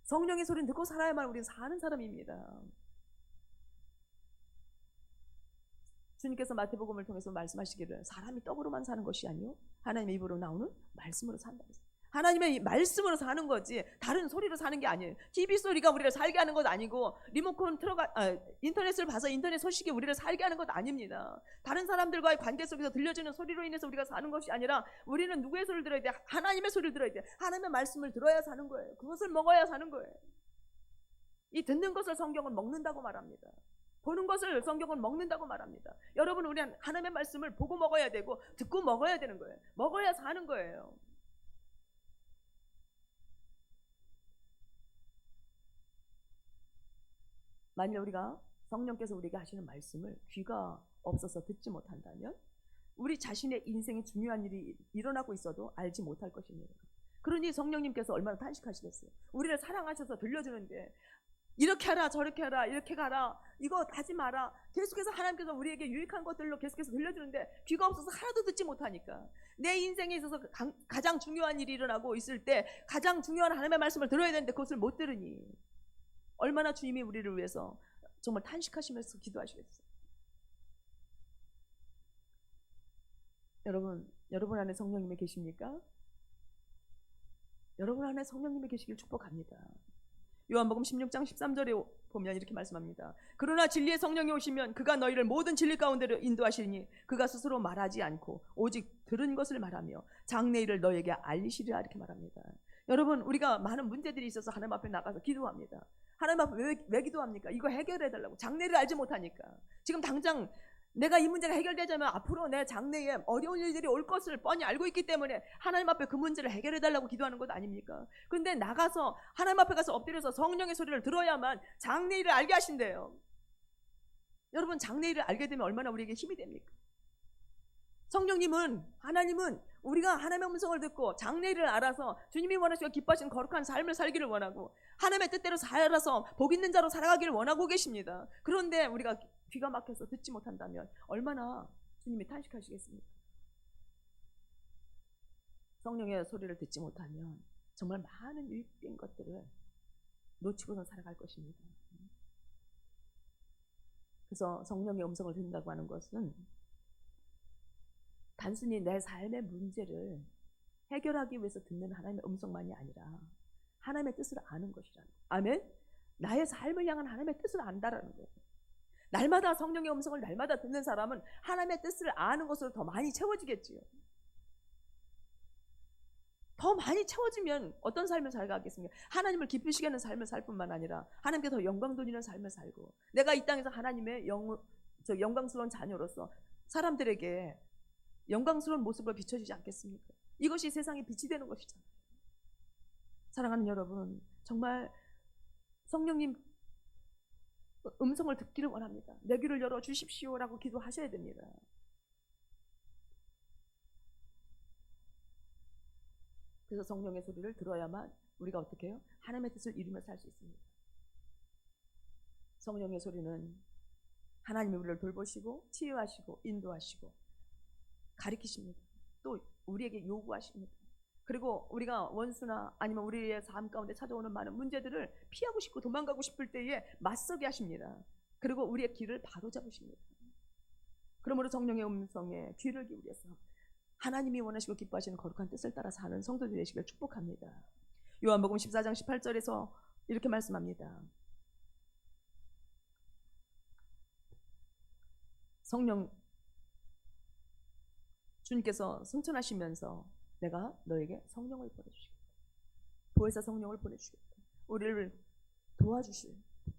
A: 성령의 소리는 듣고 살아야만 우리는 사는 사람입니다. 주님께서 마태복음을 통해서 말씀하시기를 사람이 떡으로만 사는 것이 아니요 하나님의 입으로 나오는 말씀으로 산다. 하나님의 말씀으로 사는 거지 다른 소리로 사는 게 아니에요. TV 소리가 우리를 살게 하는 것 아니고 리모컨 인터넷을 봐서 인터넷 소식이 우리를 살게 하는 것 아닙니다. 다른 사람들과의 관계 속에서 들려지는 소리로 인해서 우리가 사는 것이 아니라 우리는 누구의 소리를 들어야 돼? 하나님의 소리를 들어야 돼. 하나님의 말씀을 들어야 사는 거예요. 그것을 먹어야 사는 거예요. 이 듣는 것을 성경은 먹는다고 말합니다. 보는 것을 성경은 먹는다고 말합니다. 여러분, 우리는 하나님의 말씀을 보고 먹어야 되고 듣고 먹어야 되는 거예요. 먹어야 사는 거예요. 만일 우리가 성령께서 우리에게 하시는 말씀을 귀가 없어서 듣지 못한다면 우리 자신의 인생에 중요한 일이 일어나고 있어도 알지 못할 것입니다. 그러니 성령님께서 얼마나 탄식하시겠어요. 우리를 사랑하셔서 들려주는데 이렇게 하라 저렇게 하라 이렇게 가라 이거 하지 마라 계속해서 하나님께서 우리에게 유익한 것들로 계속해서 들려주는데 귀가 없어서 하나도 듣지 못하니까 내 인생에 있어서 가장 중요한 일이 일어나고 있을 때 가장 중요한 하나님의 말씀을 들어야 되는데 그것을 못 들으니 얼마나 주님이 우리를 위해서 정말 탄식하시면서 기도하시겠어요. 여러분 안에 성령님이 계십니까? 여러분 안에 성령님이 계시길 축복합니다. 요한복음 16장 13절에 보면 이렇게 말씀합니다. 그러나 진리의 성령이 오시면 그가 너희를 모든 진리 가운데로 인도하시니 그가 스스로 말하지 않고 오직 들은 것을 말하며 장래일을 너희에게 알리시리라 이렇게 말합니다. 여러분, 우리가 많은 문제들이 있어서 하나님 앞에 나가서 기도합니다. 하나님 앞에 왜 기도합니까? 이거 해결해달라고. 장래를 알지 못하니까. 지금 당장 내가 이 문제가 해결되자면 앞으로 내 장래에 어려운 일들이 올 것을 뻔히 알고 있기 때문에 하나님 앞에 그 문제를 해결해달라고 기도하는 것 아닙니까? 근데 나가서 하나님 앞에 가서 엎드려서 성령의 소리를 들어야만 장래일을 알게 하신대요. 여러분, 장래일을 알게 되면 얼마나 우리에게 힘이 됩니까? 성령님은, 하나님은 우리가 하나님의 음성을 듣고 장래일을 알아서 주님이 원하시고 기뻐하시는 거룩한 삶을 살기를 원하고 하나님의 뜻대로 살아서 복 있는 자로 살아가기를 원하고 계십니다. 그런데 우리가 귀가 막혀서 듣지 못한다면 얼마나 주님이 탄식하시겠습니까? 성령의 소리를 듣지 못하면 정말 많은 유익된 것들을 놓치고서 살아갈 것입니다. 그래서 성령의 음성을 듣는다고 하는 것은 단순히 내 삶의 문제를 해결하기 위해서 듣는 하나님의 음성만이 아니라 하나님의 뜻을 아는 것이라는 거예요. 아멘? 나의 삶을 향한 하나님의 뜻을 안다라는 거예요. 날마다 성령의 음성을 날마다 듣는 사람은 하나님의 뜻을 아는 것으로 더 많이 채워지겠지요. 더 많이 채워지면 어떤 삶을 살겠습니까? 하나님을 기쁘시게 하는 삶을 살 뿐만 아니라 하나님께 더 영광 돌리는 삶을 살고 내가 이 땅에서 하나님의 영광스러운 자녀로서 사람들에게 영광스러운 모습을 비춰주지 않겠습니까? 이것이 세상의 빛이 되는 것이잖아요. 사랑하는 여러분, 정말 성령님 음성을 듣기를 원합니다. 내 귀를 열어 주십시오라고 기도하셔야 됩니다. 그래서 성령의 소리를 들어야만 우리가 어떻게 해요? 하나님의 뜻을 이루며 살 수 있습니다. 성령의 소리는 하나님이 우리를 돌보시고 치유하시고 인도하시고 가리키십니다. 또 우리에게 요구하십니다. 그리고 우리가 원수나 아니면 우리의 삶 가운데 찾아오는 많은 문제들을 피하고 싶고 도망가고 싶을 때에 맞서게 하십니다. 그리고 우리의 길을 바로잡으십니다. 그러므로 성령의 음성에 귀를 기울여서 하나님이 원하시고 기뻐하시는 거룩한 뜻을 따라 사는 성도들이 되시길 축복합니다. 요한복음 14장 18절에서 이렇게 말씀합니다. 성령 주님께서 승천하시면서 내가 너에게 성령을 보내주시겠다. 보혜사 성령을 보내주시겠다. 우리를 도와주실,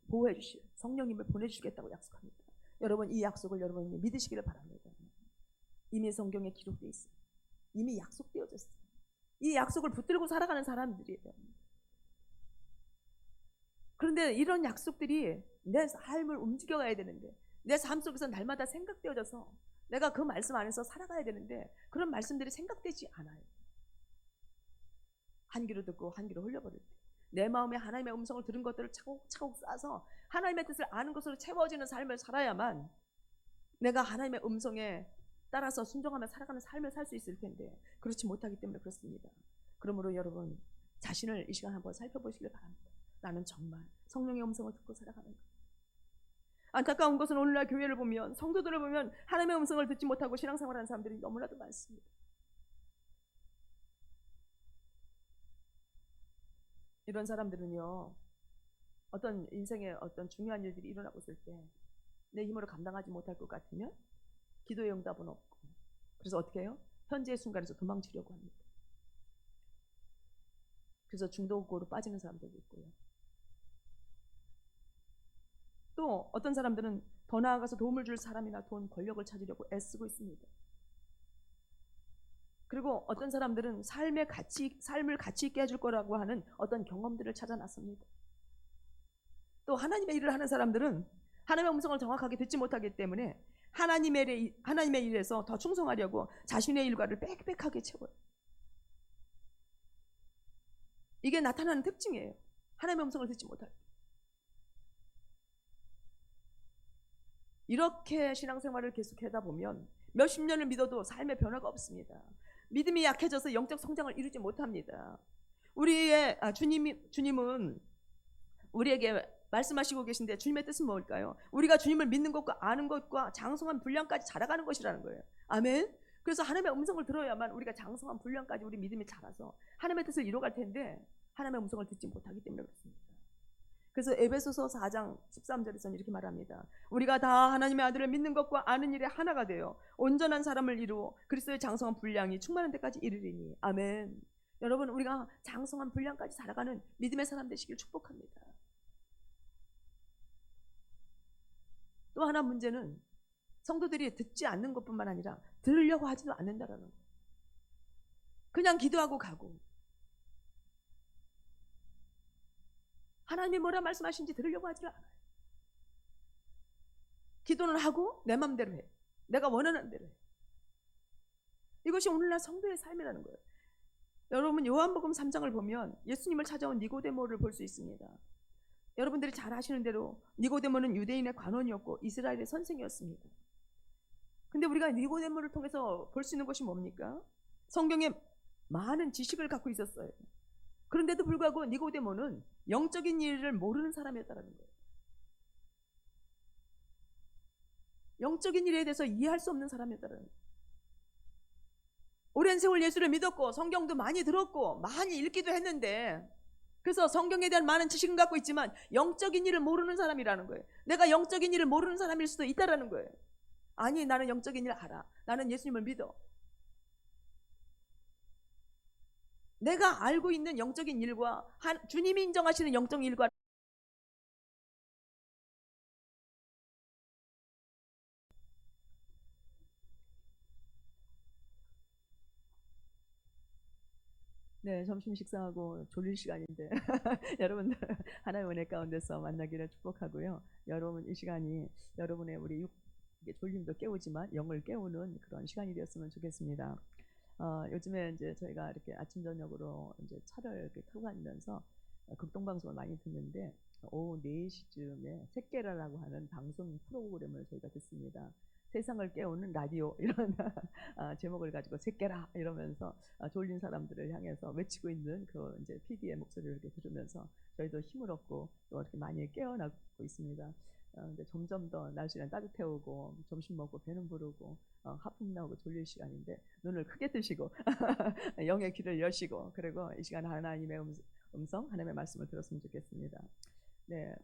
A: 보호해주실 성령님을 보내주시겠다고 약속합니다. 여러분, 이 약속을 여러분이 믿으시기를 바랍니다. 이미 성경에 기록되어 있어요. 이미 약속되어졌어요. 이 약속을 붙들고 살아가는 사람들이에요. 그런데 이런 약속들이 내 삶을 움직여가야 되는데 내 삶 속에서 날마다 생각되어져서 내가 그 말씀 안에서 살아가야 되는데 그런 말씀들이 생각되지 않아요. 한 귀로 듣고 한 귀로 흘려버릴 때 내 마음에 하나님의 음성을 들은 것들을 차곡차곡 쌓아서 하나님의 뜻을 아는 것으로 채워지는 삶을 살아야만 내가 하나님의 음성에 따라서 순종하며 살아가는 삶을 살 수 있을 텐데 그렇지 못하기 때문에 그렇습니다. 그러므로 여러분 자신을 이 시간 한번 살펴보시길 바랍니다. 나는 정말 성령의 음성을 듣고 살아가는 것. 안타까운 것은 오늘날 교회를 보면 성도들을 보면 하나님의 음성을 듣지 못하고 신앙생활하는 사람들이 너무나도 많습니다. 이런 사람들은요 어떤 인생에 어떤 중요한 일들이 일어나고 있을 때 내 힘으로 감당하지 못할 것 같으면 기도의 응답은 없고 그래서 어떻게 해요? 현재의 순간에서 도망치려고 합니다. 그래서 중독으로 빠지는 사람들도 있고요. 또 어떤 사람들은 더 나아가서 도움을 줄 사람이나 돈, 권력을 찾으려고 애쓰고 있습니다. 그리고 어떤 사람들은 삶을 가치 있게 해줄 거라고 하는 어떤 경험들을 찾아 나섭니다. 또 하나님의 일을 하는 사람들은 하나님의 음성을 정확하게 듣지 못하기 때문에 하나님의 일에서 더 충성하려고 자신의 일과를 빽빽하게 채워요. 이게 나타나는 특징이에요. 하나님의 음성을 듣지 못할 때. 이렇게 신앙생활을 계속하다 보면 몇십 년을 믿어도 삶의 변화가 없습니다. 믿음이 약해져서 영적 성장을 이루지 못합니다. 우리의 주님은 우리에게 말씀하시고 계신데 주님의 뜻은 뭘까요? 우리가 주님을 믿는 것과 아는 것과 장성한 분량까지 자라가는 것이라는 거예요. 아멘. 그래서 하나님의 음성을 들어야만 우리가 장성한 분량까지 우리 믿음이 자라서 하나님의 뜻을 이뤄갈 텐데 하나님의 음성을 듣지 못하기 때문에 그렇습니다. 그래서 에베소서 4장 13절에서는 이렇게 말합니다. 우리가 다 하나님의 아들을 믿는 것과 아는 일에 하나가 되어 온전한 사람을 이루어 그리스도의 장성한 분량이 충만한 데까지 이르리니. 아멘. 여러분 우리가 장성한 분량까지 살아가는 믿음의 사람 되시길 축복합니다. 또 하나 문제는 성도들이 듣지 않는 것뿐만 아니라 들으려고 하지도 않는다라는 거예요. 그냥 기도하고 가고 하나님이 뭐라 말씀하시는지 들으려고 하지 않아요. 기도는 하고 내 맘대로 해. 내가 원하는 대로 해. 이것이 오늘날 성도의 삶이라는 거예요. 여러분 요한복음 3장을 보면 예수님을 찾아온 니고데모를 볼 수 있습니다. 여러분들이 잘 아시는 대로 니고데모는 유대인의 관원이었고 이스라엘의 선생이었습니다. 근데 우리가 니고데모를 통해서 볼 수 있는 것이 뭡니까? 성경에 많은 지식을 갖고 있었어요. 그런데도 불구하고 니고데모는 영적인 일을 모르는 사람이었다는 거예요. 영적인 일에 대해서 이해할 수 없는 사람이었다는 거예요. 오랜 세월 예수를 믿었고 성경도 많이 들었고 많이 읽기도 했는데 그래서 성경에 대한 많은 지식은 갖고 있지만 영적인 일을 모르는 사람이라는 거예요. 내가 영적인 일을 모르는 사람일 수도 있다라는 거예요. 아니 나는 영적인 일을 알아. 나는 예수님을 믿어. 내가 알고 있는 영적인 일과 주님이 인정하시는 영적인 일과 네, 점심 식사하고 졸릴 시간인데 여러분들 하나님의 은혜 가운데서 만나기를 축복하고요. 여러분 이 시간이 여러분의 우리 졸림도 깨우지만 영을 깨우는 그런 시간이 되었으면 좋겠습니다. 요즘에 이제 저희가 이렇게 아침 저녁으로 이제 차를 이렇게 타고 다니면서 극동방송을 많이 듣는데 오후 4시쯤에 새끼라라고 하는 방송 프로그램을 저희가 듣습니다. 세상을 깨우는 라디오 이런 제목을 가지고 새끼라 이러면서 졸린 사람들을 향해서 외치고 있는 그 이제 PD의 목소리를 이렇게 들으면서 저희도 힘을 얻고 또 이렇게 많이 깨어나고 있습니다. 근데 점점 더 날씨는 따뜻해 오고 점심 먹고 배는 부르고 하품 나오고 졸릴 시간인데 눈을 크게 뜨시고 영의 귀를 여시고 그리고 이 시간 하나님의 음성 하나님의 말씀을 들었으면 좋겠습니다. 네,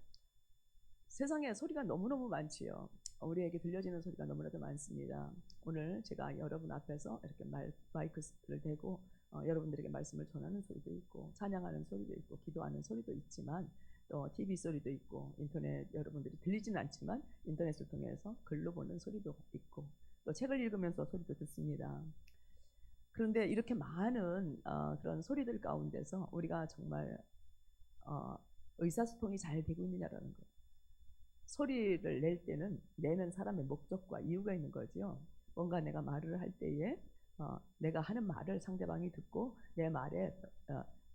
A: 세상에 소리가 너무너무 많지요. 우리에게 들려지는 소리가 너무나도 많습니다. 오늘 제가 여러분 앞에서 이렇게 마이크를 대고 여러분들에게 말씀을 전하는 소리도 있고 찬양하는 소리도 있고 기도하는 소리도 있지만 또 TV 소리도 있고 인터넷 여러분들이 들리지는 않지만 인터넷을 통해서 글로 보는 소리도 있고 또 책을 읽으면서 소리도 듣습니다. 그런데 이렇게 많은 그런 소리들 가운데서 우리가 정말 의사소통이 잘 되고 있느냐라는 거예요. 소리를 낼 때는 내는 사람의 목적과 이유가 있는 거죠. 뭔가 내가 말을 할 때에 내가 하는 말을 상대방이 듣고 내 말에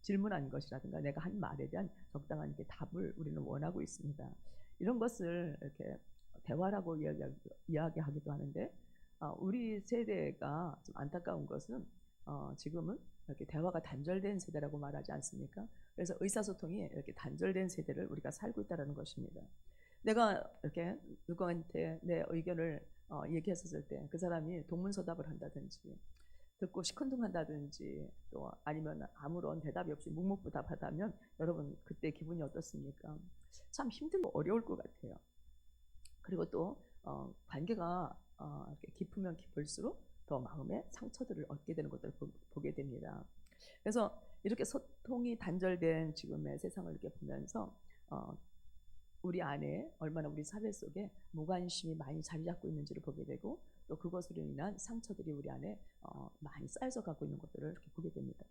A: 질문한 것이라든가 내가 한 말에 대한 적당한 답을 우리는 원하고 있습니다. 이런 것을 이렇게 대화라고 이야기하기도 하는데 우리 세대가 좀 안타까운 것은 지금은 이렇게 대화가 단절된 세대라고 말하지 않습니까? 그래서 의사소통이 이렇게 단절된 세대를 우리가 살고 있다는 것입니다. 내가 이렇게 누구한테 내 의견을 얘기했었을 때 그 사람이 동문서답을 한다든지 듣고 시큰둥한다든지 또 아니면 아무런 대답이 없이 묵묵부답하다면 여러분 그때 기분이 어떻습니까? 참 힘들고 어려울 것 같아요. 그리고 또 관계가 이렇게 깊으면 깊을수록 더 마음의 상처들을 얻게 되는 것들을 보게 됩니다. 그래서 이렇게 소통이 단절된 지금의 세상을 이렇게 보면서 우리 안에 얼마나 우리 사회 속에 무관심이 많이 자리 잡고 있는지를 보게 되고 또 그것으로 인한 상처들이 우리 안에 많이 쌓여서 가고 있는 것들을 이렇게 보게 됩니다.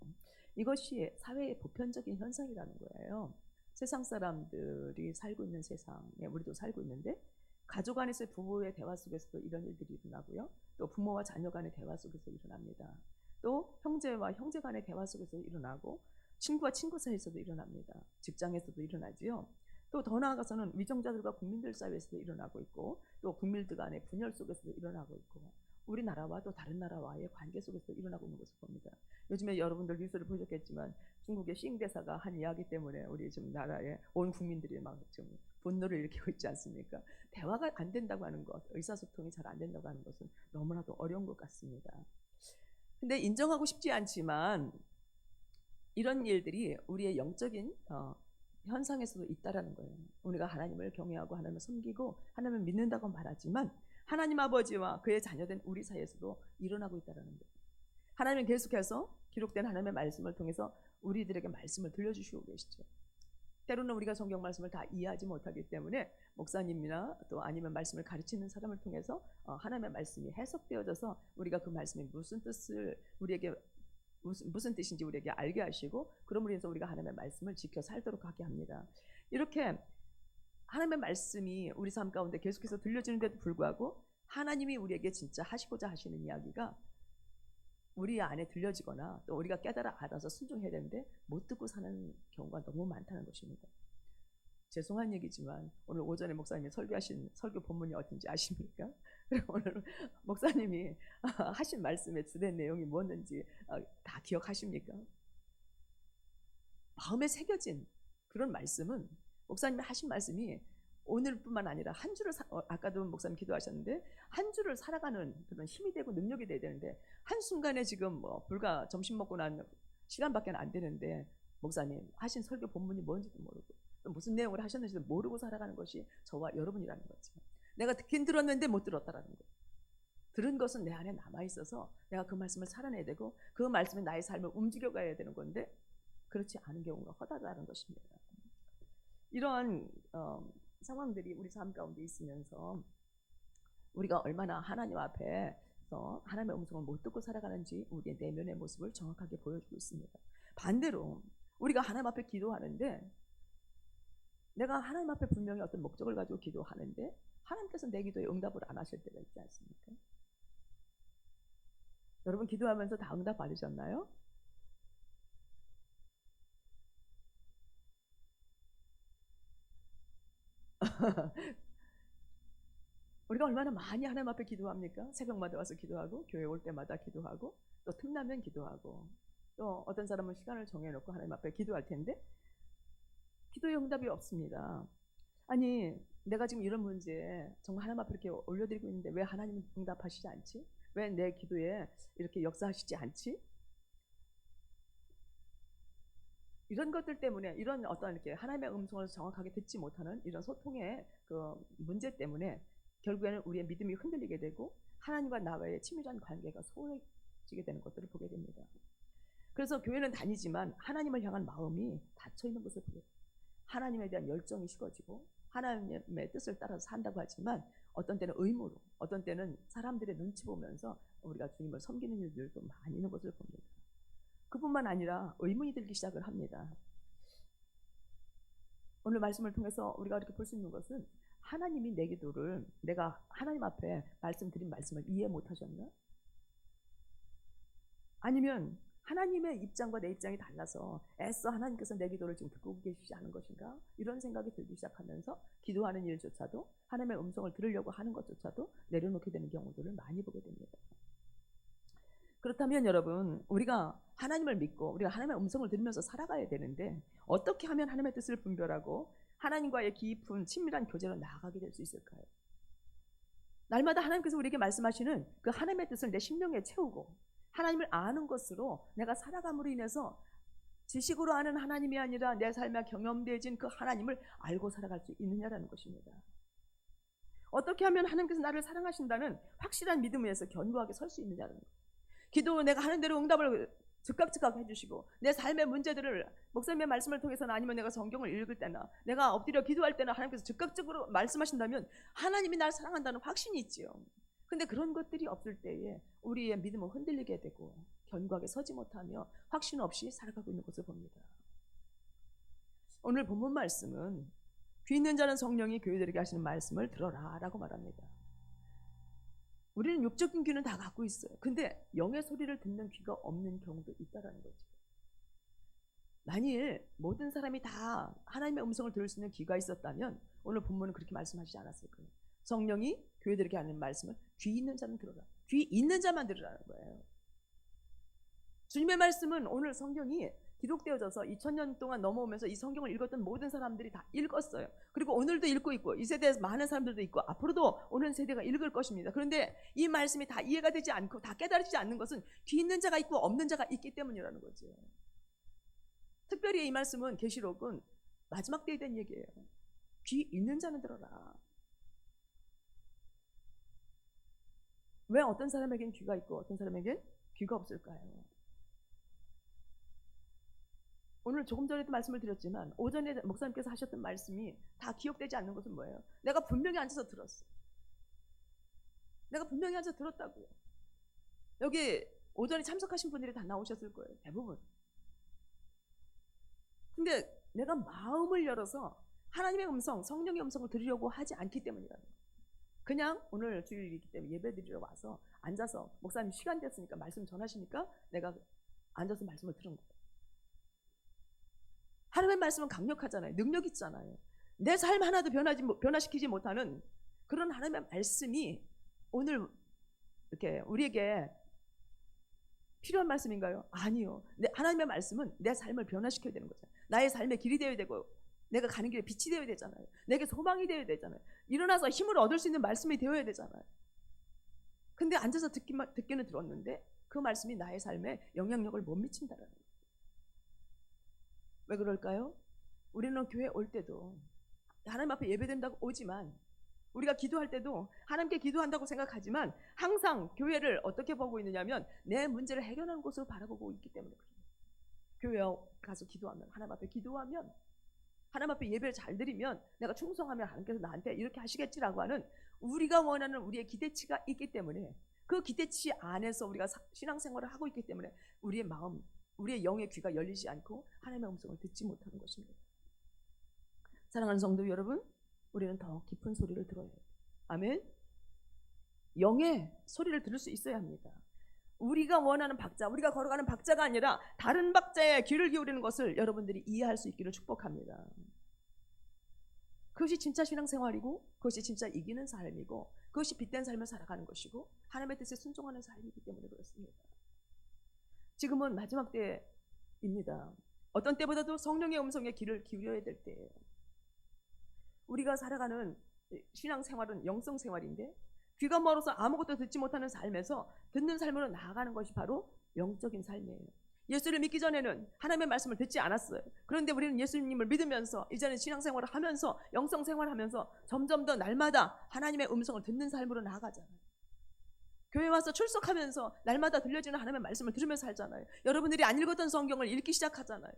A: 이것이 사회의 보편적인 현상이라는 거예요. 세상 사람들이 살고 있는 세상에 우리도 살고 있는데 가족 안에서의 부부의 대화 속에서도 이런 일들이 일어나고요. 또 부모와 자녀 간의 대화 속에서 일어납니다. 또 형제와 형제 간의 대화 속에서 일어나고 친구와 친구 사이에서도 일어납니다. 직장에서도 일어나지요. 또 더 나아가서는 위정자들과 국민들 사이에서도 일어나고 있고 또 국민들 간의 분열 속에서도 일어나고 있고 우리나라와 또 다른 나라와의 관계 속에서 일어나고 있는 것을 봅니다. 요즘에 여러분들 뉴스를 보셨겠지만 중국의 싱 대사가 한 이야기 때문에 우리 지금 나라의 온 국민들이 막 좀 분노를 일으키고 있지 않습니까? 대화가 안 된다고 하는 것, 의사소통이 잘 안 된다고 하는 것은 너무나도 어려운 것 같습니다. 근데 인정하고 싶지 않지만 이런 일들이 우리의 영적인 현상에서도 있다라는 거예요. 우리가 하나님을 경외하고 하나님을 섬기고 하나님을 믿는다고 말하지만 하나님 아버지와 그의 자녀된 우리 사이에서도 일어나고 있다는 거예요. 하나님은 계속해서 기록된 하나님의 말씀을 통해서 우리들에게 말씀을 들려주시고 계시죠. 때로는 우리가 성경 말씀을 다 이해하지 못하기 때문에 목사님이나 또 아니면 말씀을 가르치는 사람을 통해서 하나님의 말씀이 해석되어져서 우리가 그 말씀이 무슨 뜻을 우리에게 무슨 뜻인지 우리에게 알게 하시고 그러므로 해서 우리가 하나님의 말씀을 지켜 살도록 하게 합니다. 이렇게 하나님의 말씀이 우리 삶 가운데 계속해서 들려지는데도 불구하고 하나님이 우리에게 진짜 하시고자 하시는 이야기가 우리 안에 들려지거나 또 우리가 깨달아 알아서 순종해야 되는데 못 듣고 사는 경우가 너무 많다는 것입니다. 죄송한 얘기지만 오늘 오전에 목사님이 설교하신 설교 본문이 어딘지 아십니까? 오늘 목사님이 하신 말씀의 주된 내용이 뭐였는지 다 기억하십니까? 마음에 새겨진 그런 말씀은 목사님이 하신 말씀이 오늘뿐만 아니라 한 주를 아까도 목사님 기도하셨는데 한 주를 살아가는 그런 힘이 되고 능력이 돼야 되는데 한순간에 지금 뭐 불과 점심 먹고 난 시간밖에 안 되는데 목사님 하신 설교 본문이 뭔지도 모르고 또 무슨 내용을 하셨는지도 모르고 살아가는 것이 저와 여러분이라는 거죠. 내가 듣긴 들었는데 못 들었다라는 거예요. 들은 것은 내 안에 남아있어서 내가 그 말씀을 살아내야 되고 그 말씀이 나의 삶을 움직여가야 되는 건데 그렇지 않은 경우가 허다하다는 것입니다. 이러한 상황들이 우리 삶 가운데 있으면서 우리가 얼마나 하나님 앞에서 하나님의 음성을 못 듣고 살아가는지 우리의 내면의 모습을 정확하게 보여주고 있습니다. 반대로 우리가 하나님 앞에 기도하는데 내가 하나님 앞에 분명히 어떤 목적을 가지고 기도하는데 하나님께서 내 기도에 응답을 안 하실 때가 있지 않습니까? 여러분 기도하면서 다 응답 받으셨나요? 우리가 얼마나 많이 하나님 앞에 기도합니까? 새벽마다 와서 기도하고 교회 올 때마다 기도하고 또 틈나면 기도하고 또 어떤 사람은 시간을 정해놓고 하나님 앞에 기도할 텐데 기도의 응답이 없습니다. 아니 내가 지금 이런 문제에 정말 하나님 앞에 이렇게 올려드리고 있는데 왜 하나님은 응답하시지 않지? 왜 내 기도에 이렇게 역사하시지 않지? 이런 것들 때문에 이런 어떤 이렇게 하나님의 음성을 정확하게 듣지 못하는 이런 소통의 그 문제 때문에 결국에는 우리의 믿음이 흔들리게 되고 하나님과 나와의 친밀한 관계가 소홀해지게 되는 것들을 보게 됩니다. 그래서 교회는 다니지만 하나님을 향한 마음이 닫혀 있는 것을 보게 됩니다. 하나님에 대한 열정이 식어지고 하나님의 뜻을 따라서 산다고 하지만 어떤 때는 의무로 어떤 때는 사람들의 눈치 보면서 우리가 주님을 섬기는 일들도 많이 있는 것을 봅니다. 그뿐만 아니라 의문이 들기 시작을 합니다. 오늘 말씀을 통해서 우리가 이렇게 볼 수 있는 것은 하나님이 내 기도를 내가 하나님 앞에 말씀드린 말씀을 이해 못하셨나? 아니면 하나님의 입장과 내 입장이 달라서 애써 하나님께서 내 기도를 지금 듣고 계시지 않은 것인가? 이런 생각이 들기 시작하면서 기도하는 일조차도 하나님의 음성을 들으려고 하는 것조차도 내려놓게 되는 경우들을 많이 보게 됩니다. 그렇다면 여러분, 우리가 하나님을 믿고 우리가 하나님의 음성을 들으면서 살아가야 되는데 어떻게 하면 하나님의 뜻을 분별하고 하나님과의 깊은 친밀한 교제로 나아가게 될 수 있을까요? 날마다 하나님께서 우리에게 말씀하시는 그 하나님의 뜻을 내 심령에 채우고 하나님을 아는 것으로 내가 살아감으로 인해서 지식으로 아는 하나님이 아니라 내 삶에 경험되어진 그 하나님을 알고 살아갈 수 있느냐라는 것입니다. 어떻게 하면 하나님께서 나를 사랑하신다는 확실한 믿음 위에서 견고하게 설 수 있느냐는 거예요. 기도 내가 하는 대로 응답을 즉각 해주시고 내 삶의 문제들을 목사님의 말씀을 통해서나 아니면 내가 성경을 읽을 때나 내가 엎드려 기도할 때나 하나님께서 즉각적으로 말씀하신다면 하나님이 나를 사랑한다는 확신이 있지요. 근데 그런 것들이 없을 때에 우리의 믿음은 흔들리게 되고 견고하게 서지 못하며 확신 없이 살아가고 있는 것을 봅니다. 오늘 본문 말씀은 귀 있는 자는 성령이 교회들에게 하시는 말씀을 들어라 라고 말합니다. 우리는 육적인 귀는 다 갖고 있어요. 근데 영의 소리를 듣는 귀가 없는 경우도 있다라는 거죠. 만일 모든 사람이 다 하나님의 음성을 들을 수 있는 귀가 있었다면 오늘 본문은 그렇게 말씀하시지 않았을 거예요. 성령이 교회들에게 하는 말씀을 귀 있는 자는 들어라. 귀 있는 자만 들으라는 거예요. 주님의 말씀은 오늘 성경이 기록되어져서 2000년 동안 넘어오면서 이 성경을 읽었던 모든 사람들이 다 읽었어요. 그리고 오늘도 읽고 있고 이 세대에 많은 사람들도 있고 앞으로도 오는 세대가 읽을 것입니다. 그런데 이 말씀이 다 이해가 되지 않고 다 깨달아지지 않는 것은 귀 있는 자가 있고 없는 자가 있기 때문이라는 거죠. 특별히 이 말씀은 계시록은 마지막 때에 대한 얘기예요. 귀 있는 자는 들어라. 왜 어떤 사람에겐 귀가 있고 어떤 사람에겐 귀가 없을까요? 오늘 조금 전에도 말씀을 드렸지만 오전에 목사님께서 하셨던 말씀이 다 기억되지 않는 것은 뭐예요? 내가 분명히 앉아서 들었어. 내가 분명히 앉아서 들었다고요. 여기 오전에 참석하신 분들이 다 나오셨을 거예요. 대부분. 근데 내가 마음을 열어서 하나님의 음성, 성령의 음성을 들으려고 하지 않기 때문이라는 거예요. 그냥 오늘 주일이기 때문에 예배 드리러 와서 앉아서 목사님 시간 됐으니까 말씀 전하시니까 내가 앉아서 말씀을 들은 거예요. 하나님의 말씀은 강력하잖아요. 능력 있잖아요. 내 삶 하나도 변화시키지 못하는 그런 하나님의 말씀이 오늘 이렇게 우리에게 필요한 말씀인가요? 아니요. 하나님의 말씀은 내 삶을 변화시켜야 되는 거죠. 나의 삶의 길이 되어야 되고 내가 가는 길에 빛이 되어야 되잖아요. 내게 소망이 되어야 되잖아요. 일어나서 힘을 얻을 수 있는 말씀이 되어야 되잖아요. 근데 앉아서 듣기는 들었는데 그 말씀이 나의 삶에 영향력을 못 미친다라는 거예요. 왜 그럴까요? 우리는 교회 올 때도 하나님 앞에 예배된다고 오지만 우리가 기도할 때도 하나님께 기도한다고 생각하지만 항상 교회를 어떻게 보고 있느냐면 내 문제를 해결하는 곳으로 바라보고 있기 때문에 그래요. 교회에 가서 기도하면 하나님 앞에 기도하면 하나님 앞에 예배를 잘 드리면 내가 충성하면 하나님께서 나한테 이렇게 하시겠지라고 하는 우리가 원하는 우리의 기대치가 있기 때문에 그 기대치 안에서 우리가 신앙생활을 하고 있기 때문에 우리의 마음, 우리의 영의 귀가 열리지 않고 하나님의 음성을 듣지 못하는 것입니다. 사랑하는 성도 여러분, 우리는 더 깊은 소리를 들어야 해요. 아멘. 영의 소리를 들을 수 있어야 합니다. 우리가 원하는 박자, 우리가 걸어가는 박자가 아니라 다른 박자에 귀를 기울이는 것을 여러분들이 이해할 수 있기를 축복합니다. 그것이 진짜 신앙생활이고 그것이 진짜 이기는 삶이고 그것이 빛된 삶을 살아가는 것이고 하나님의 뜻에 순종하는 삶이기 때문에 그렇습니다. 지금은 마지막 때입니다. 어떤 때보다도 성령의 음성에 귀를 기울여야 될 때예요. 우리가 살아가는 신앙생활은 영성생활인데 귀가 멀어서 아무것도 듣지 못하는 삶에서 듣는 삶으로 나아가는 것이 바로 영적인 삶이에요. 예수를 믿기 전에는 하나님의 말씀을 듣지 않았어요. 그런데 우리는 예수님을 믿으면서 이제는 신앙생활을 하면서 영성생활을 하면서 점점 더 날마다 하나님의 음성을 듣는 삶으로 나아가잖아요. 교회 와서 출석하면서 날마다 들려지는 하나님의 말씀을 들으면서 살잖아요. 여러분들이 안 읽었던 성경을 읽기 시작하잖아요.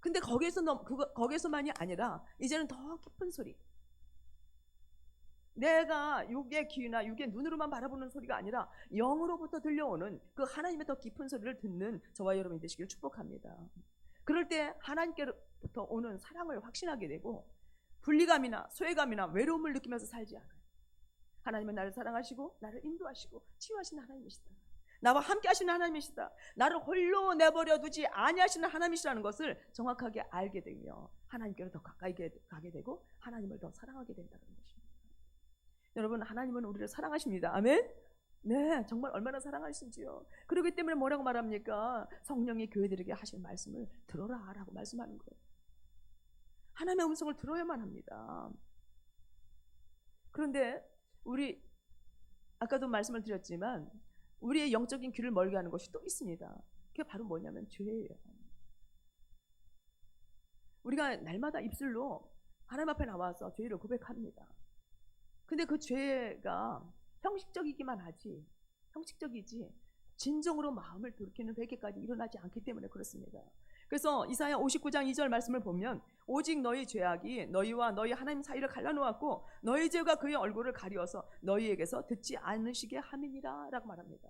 A: 근데 거기에서만이 아니라 이제는 더 깊은 소리, 내가 육의 귀나 육의 눈으로만 바라보는 소리가 아니라 영으로부터 들려오는 그 하나님의 더 깊은 소리를 듣는 저와 여러분이 되시길 축복합니다. 그럴 때 하나님께로부터 오는 사랑을 확신하게 되고 분리감이나 소외감이나 외로움을 느끼면서 살지 않아요. 하나님은 나를 사랑하시고 나를 인도하시고 치유하시는 하나님이시다. 나와 함께 하시는 하나님이시다. 나를 홀로 내버려 두지 아니하시는 하나님이시라는 것을 정확하게 알게 되며 하나님께로 더 가까이 가게 되고 하나님을 더 사랑하게 된다는 것입니다. 여러분, 하나님은 우리를 사랑하십니다. 아멘? 네, 정말 얼마나 사랑하신지요. 그렇기 때문에 뭐라고 말합니까? 성령이 교회들에게 하신 말씀을 들어라 라고 말씀하는 거예요. 하나님의 음성을 들어야만 합니다. 그런데 우리 아까도 말씀을 드렸지만 우리의 영적인 귀를 멀게 하는 것이 또 있습니다. 그게 바로 뭐냐면 죄예요. 우리가 날마다 입술로 하나님 앞에 나와서 죄를 고백합니다. 근데 그 죄가 형식적이기만 하지, 형식적이지 진정으로 마음을 돌이키는 회개까지 일어나지 않기 때문에 그렇습니다. 그래서 이사야 59장 2절 말씀을 보면 오직 너희 죄악이 너희와 너희 하나님 사이를 갈라놓았고 너희 죄가 그의 얼굴을 가리워서 너희에게서 듣지 않으시게 함이니라 라고 말합니다.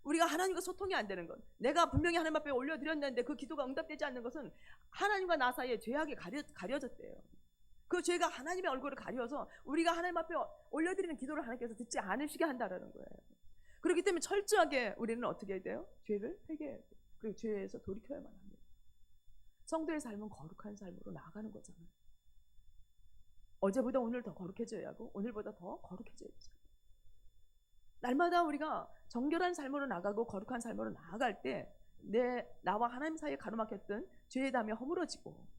A: 우리가 하나님과 소통이 안 되는 것, 내가 분명히 하나님 앞에 올려드렸는데 그 기도가 응답되지 않는 것은 하나님과 나 사이에 죄악이 가려졌대요. 그 죄가 하나님의 얼굴을 가려서 우리가 하나님 앞에 올려드리는 기도를 하나님께서 듣지 않으시게 한다는 거예요. 그렇기 때문에 철저하게 우리는 어떻게 해야 돼요? 죄를 회개해야 돼요. 그리고 죄에서 돌이켜야만 합니다. 성도의 삶은 거룩한 삶으로 나아가는 거잖아요. 어제보다 오늘 더 거룩해져야 하고 오늘보다 더 거룩해져야죠. 날마다 우리가 정결한 삶으로 나가고 거룩한 삶으로 나아갈 때 나와 하나님 사이에 가로막혔던 죄의 담이 허물어지고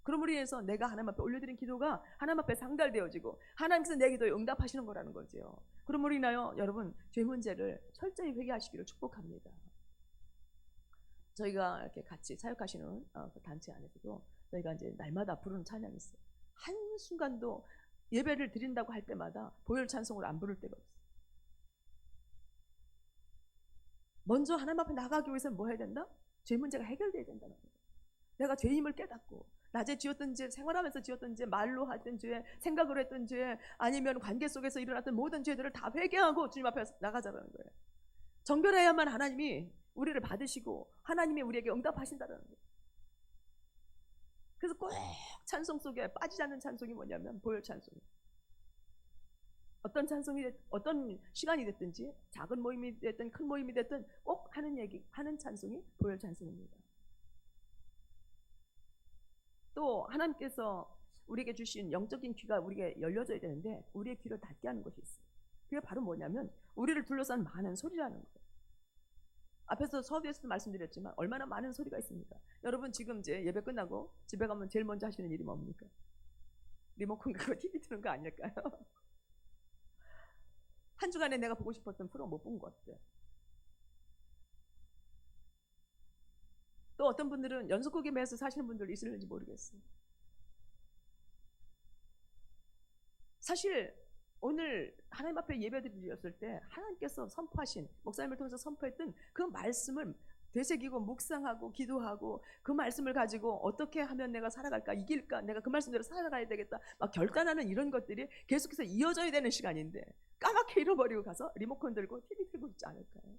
A: 그러므로 인해서 내가 하나님 앞에 올려드린 기도가 하나님 앞에 상달되어지고 하나님께서 내 기도에 응답하시는 거라는 거죠. 그러므로 인하여 여러분 죄 문제를 철저히 회개하시기를 축복합니다. 저희가 이렇게 같이 사역하시는 그 단체 안에서도 저희가 이제 날마다 부르는 찬양이 있어요. 한순간도 예배를 드린다고 할 때마다 보혈 찬송을 안 부를 때가 없어요. 먼저 하나님 앞에 나가기 위해서는 뭐 해야 된다? 죄 문제가 해결돼야 된다는 거예요. 내가 죄임을 깨닫고 낮에 지었던 죄, 생활하면서 지었던 죄, 말로 했던 죄, 생각으로 했던 죄, 아니면 관계 속에서 일어났던 모든 죄들을 다 회개하고 주님 앞에 나가자라는 거예요. 정결해야만 하나님이 우리를 받으시고 하나님이 우리에게 응답하신다는 거예요. 그래서 꼭 찬송 속에 빠지지 않는 찬송이 뭐냐면 보혈 찬송이에요. 어떤 찬송이 어떤 시간이 됐든지 작은 모임이 됐든 큰 모임이 됐든 꼭 하는 찬송이 보혈 찬송입니다. 또 하나님께서 우리에게 주신 영적인 귀가 우리에게 열려져야 되는데 우리의 귀를 닫게 하는 것이 있어요. 그게 바로 뭐냐면 우리를 둘러싼 많은 소리라는 거예요. 앞에서 서두에서도 말씀드렸지만 얼마나 많은 소리가 있습니까? 여러분 지금 이제 예배 끝나고 집에 가면 제일 먼저 하시는 일이 뭡니까? 리모컨 끄고 TV 트는 거 아닐까요? 한 주간에 내가 보고 싶었던 프로 못 본 것 같아요. 또 어떤 분들은 연속극에 매여서 사시는 분들 있을는지 모르겠어요. 사실 오늘 하나님 앞에 예배드렸을 때 하나님께서 선포하신 목사님을 통해서 선포했던 그 말씀을 되새기고 묵상하고 기도하고 그 말씀을 가지고 어떻게 하면 내가 살아갈까, 이길까, 내가 그 말씀대로 살아가야 되겠다 막 결단하는 이런 것들이 계속해서 이어져야 되는 시간인데 까맣게 잃어버리고 가서 리모컨 들고 TV 들고 있지 않을까요?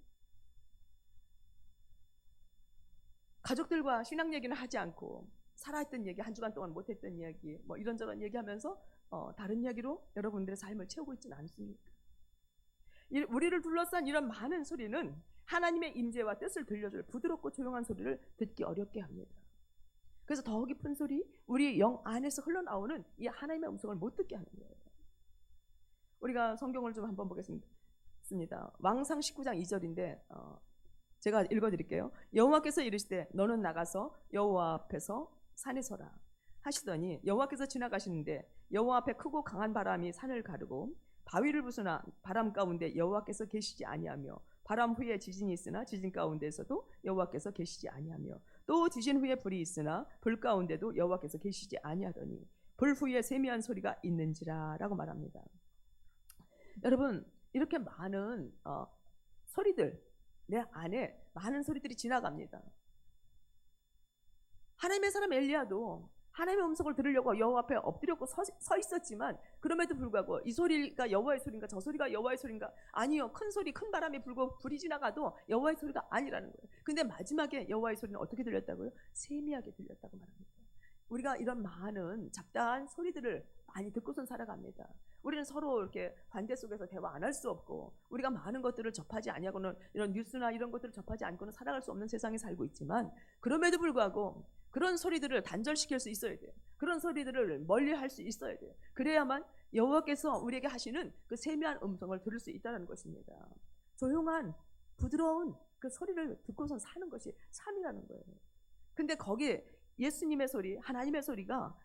A: 가족들과 신앙 얘기는 하지 않고 살아있던 얘기, 한 주간 동안 못했던 이야기 뭐 이런저런 얘기하면서 다른 이야기로 여러분들의 삶을 채우고 있지는 않습니까? 우리를 둘러싼 이런 많은 소리는 하나님의 임재와 뜻을 들려줄 부드럽고 조용한 소리를 듣기 어렵게 합니다. 그래서 더 깊은 소리, 우리 영 안에서 흘러나오는 이 하나님의 음성을 못 듣게 하는 거예요. 우리가 성경을 좀 한번 보겠습니다. 왕상 19장 2절인데 제가 읽어드릴게요. 여호와께서 이르시되 너는 나가서 여호와 앞에서 산에 서라 하시더니 여호와께서 지나가시는데 여호와 앞에 크고 강한 바람이 산을 가르고 바위를 부수나 바람 가운데 여호와께서 계시지 아니하며 바람 후에 지진이 있으나 지진 가운데서도 여호와께서 계시지 아니하며 또 지진 후에 불이 있으나 불 가운데도 여호와께서 계시지 아니하더니 불 후에 세미한 소리가 있는지라 라고 말합니다. 여러분 이렇게 많은 소리들 내 안에 많은 소리들이 지나갑니다. 하나님의 사람 엘리야도 하나님의 음성을 들으려고 여호와 앞에 엎드렸고 서 있었지만 그럼에도 불구하고 이 소리가 여호와의 소리인가 저 소리가 여호와의 소리인가 아니요 큰 소리 큰 바람이 불고 불이 지나가도 여호와의 소리가 아니라는 거예요. 근데 마지막에 여호와의 소리는 어떻게 들렸다고요? 세미하게 들렸다고 말합니다. 우리가 이런 많은 잡다한 소리들을 많이 듣고선 살아갑니다. 우리는 서로 이렇게 관계 속에서 대화 안 할 수 없고, 우리가 많은 것들을 접하지 아니하고는, 이런 뉴스나 이런 것들을 접하지 않고는 살아갈 수 없는 세상에 살고 있지만, 그럼에도 불구하고 그런 소리들을 단절시킬 수 있어야 돼요. 그런 소리들을 멀리할 수 있어야 돼요. 그래야만 여호와께서 우리에게 하시는 그 세미한 음성을 들을 수 있다는 것입니다. 조용한 부드러운 그 소리를 듣고선 사는 것이 삶이라는 거예요. 근데 거기에 예수님의 소리, 하나님의 소리가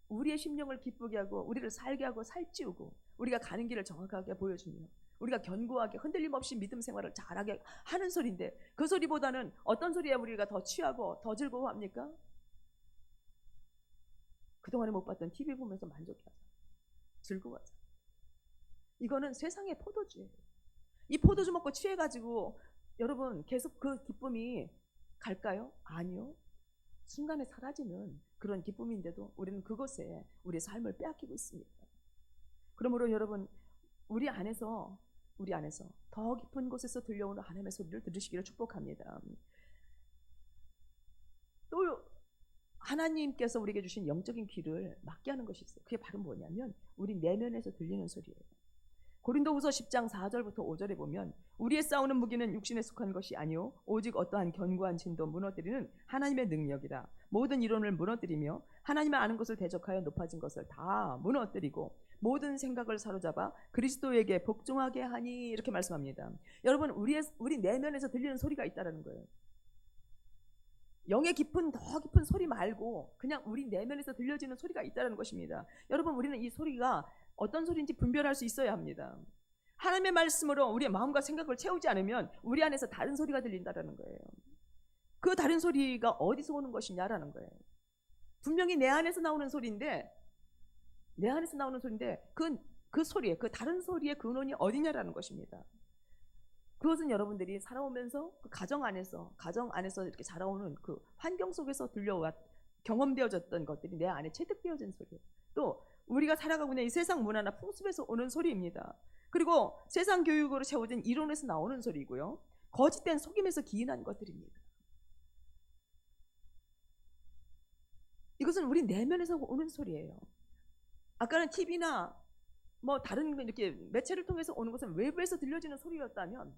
A: 우리의 심령을 기쁘게 하고 우리를 살게 하고 살찌우고 우리가 가는 길을 정확하게 보여주며 우리가 견고하게 흔들림 없이 믿음 생활을 잘하게 하는 소리인데, 그 소리보다는 어떤 소리에 우리가 더 취하고 더 즐거워합니까? 그동안에 못 봤던 TV 보면서 만족해하자, 즐거워하자. 이거는 세상의 포도주예요. 이 포도주 먹고 취해가지고 여러분 계속 그 기쁨이 갈까요? 아니요. 순간에 사라지는 그런 기쁨인데도 우리는 그것에 우리의 삶을 빼앗기고 있습니다. 그러므로 여러분, 우리 안에서 더 깊은 곳에서 들려오는 하나님의 소리를 들으시기를 축복합니다. 또 하나님께서 우리에게 주신 영적인 귀를 막게 하는 것이 있어요. 그게 바로 뭐냐면 우리 내면에서 들리는 소리예요. 고린도후서 10장 4절부터 5절에 보면, 우리의 싸우는 무기는 육신에 속한 것이 아니요 오직 어떠한 견고한 진도 무너뜨리는 하나님의 능력이라. 모든 이론을 무너뜨리며 하나님의 아는 것을 대적하여 높아진 것을 다 무너뜨리고 모든 생각을 사로잡아 그리스도에게 복종하게 하니, 이렇게 말씀합니다. 여러분, 우리 내면에서 들리는 소리가 있다라는 거예요. 영의 깊은 더 깊은 소리 말고 그냥 우리 내면에서 들려지는 소리가 있다는 것입니다. 여러분, 우리는 이 소리가 어떤 소리인지 분별할 수 있어야 합니다. 하나님의 말씀으로 우리의 마음과 생각을 채우지 않으면 우리 안에서 다른 소리가 들린다는 거예요. 그 다른 소리가 어디서 오는 것이냐라는 거예요. 분명히 내 안에서 나오는 소리인데 그 소리에, 그 다른 소리의 근원이 어디냐라는 것입니다. 그것은 여러분들이 살아오면서 그 가정 안에서 이렇게 자라오는 그 환경 속에서 경험되어졌던 것들이 내 안에 체득되어진 소리예요. 또 우리가 살아가고 있는 이 세상 문화나 풍습에서 오는 소리입니다. 그리고 세상 교육으로 채워진 이론에서 나오는 소리고요. 거짓된 속임에서 기인한 것들입니다. 이것은 우리 내면에서 오는 소리예요. 아까는 TV나 뭐 다른 이렇게 매체를 통해서 오는 것은 외부에서 들려지는 소리였다면,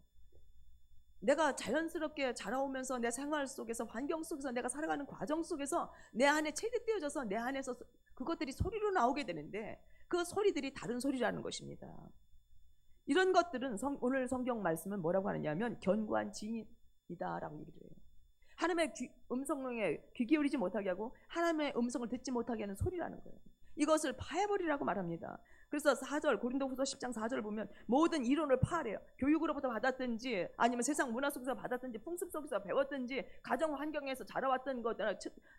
A: 내가 자연스럽게 자라오면서 내 생활 속에서, 환경 속에서, 내가 살아가는 과정 속에서 내 안에 체득되어져서 내 안에서 그것들이 소리로 나오게 되는데, 그 소리들이 다른 소리라는 것입니다. 이런 것들은 오늘 성경 말씀은 뭐라고 하느냐면 견고한 진이다라고 얘기를 해요. 하나님의 음성에 귀 기울이지 못하게 하고 하나님의 음성을 듣지 못하게 하는 소리라는 거예요. 이것을 파해버리라고 말합니다. 그래서 4절, 고린도후서 10장 4절을 보면 모든 이론을 파하래요. 교육으로부터 받았든지 아니면 세상 문화 속에서 받았든지 풍습 속에서 배웠든지 가정 환경에서 자라왔던 것,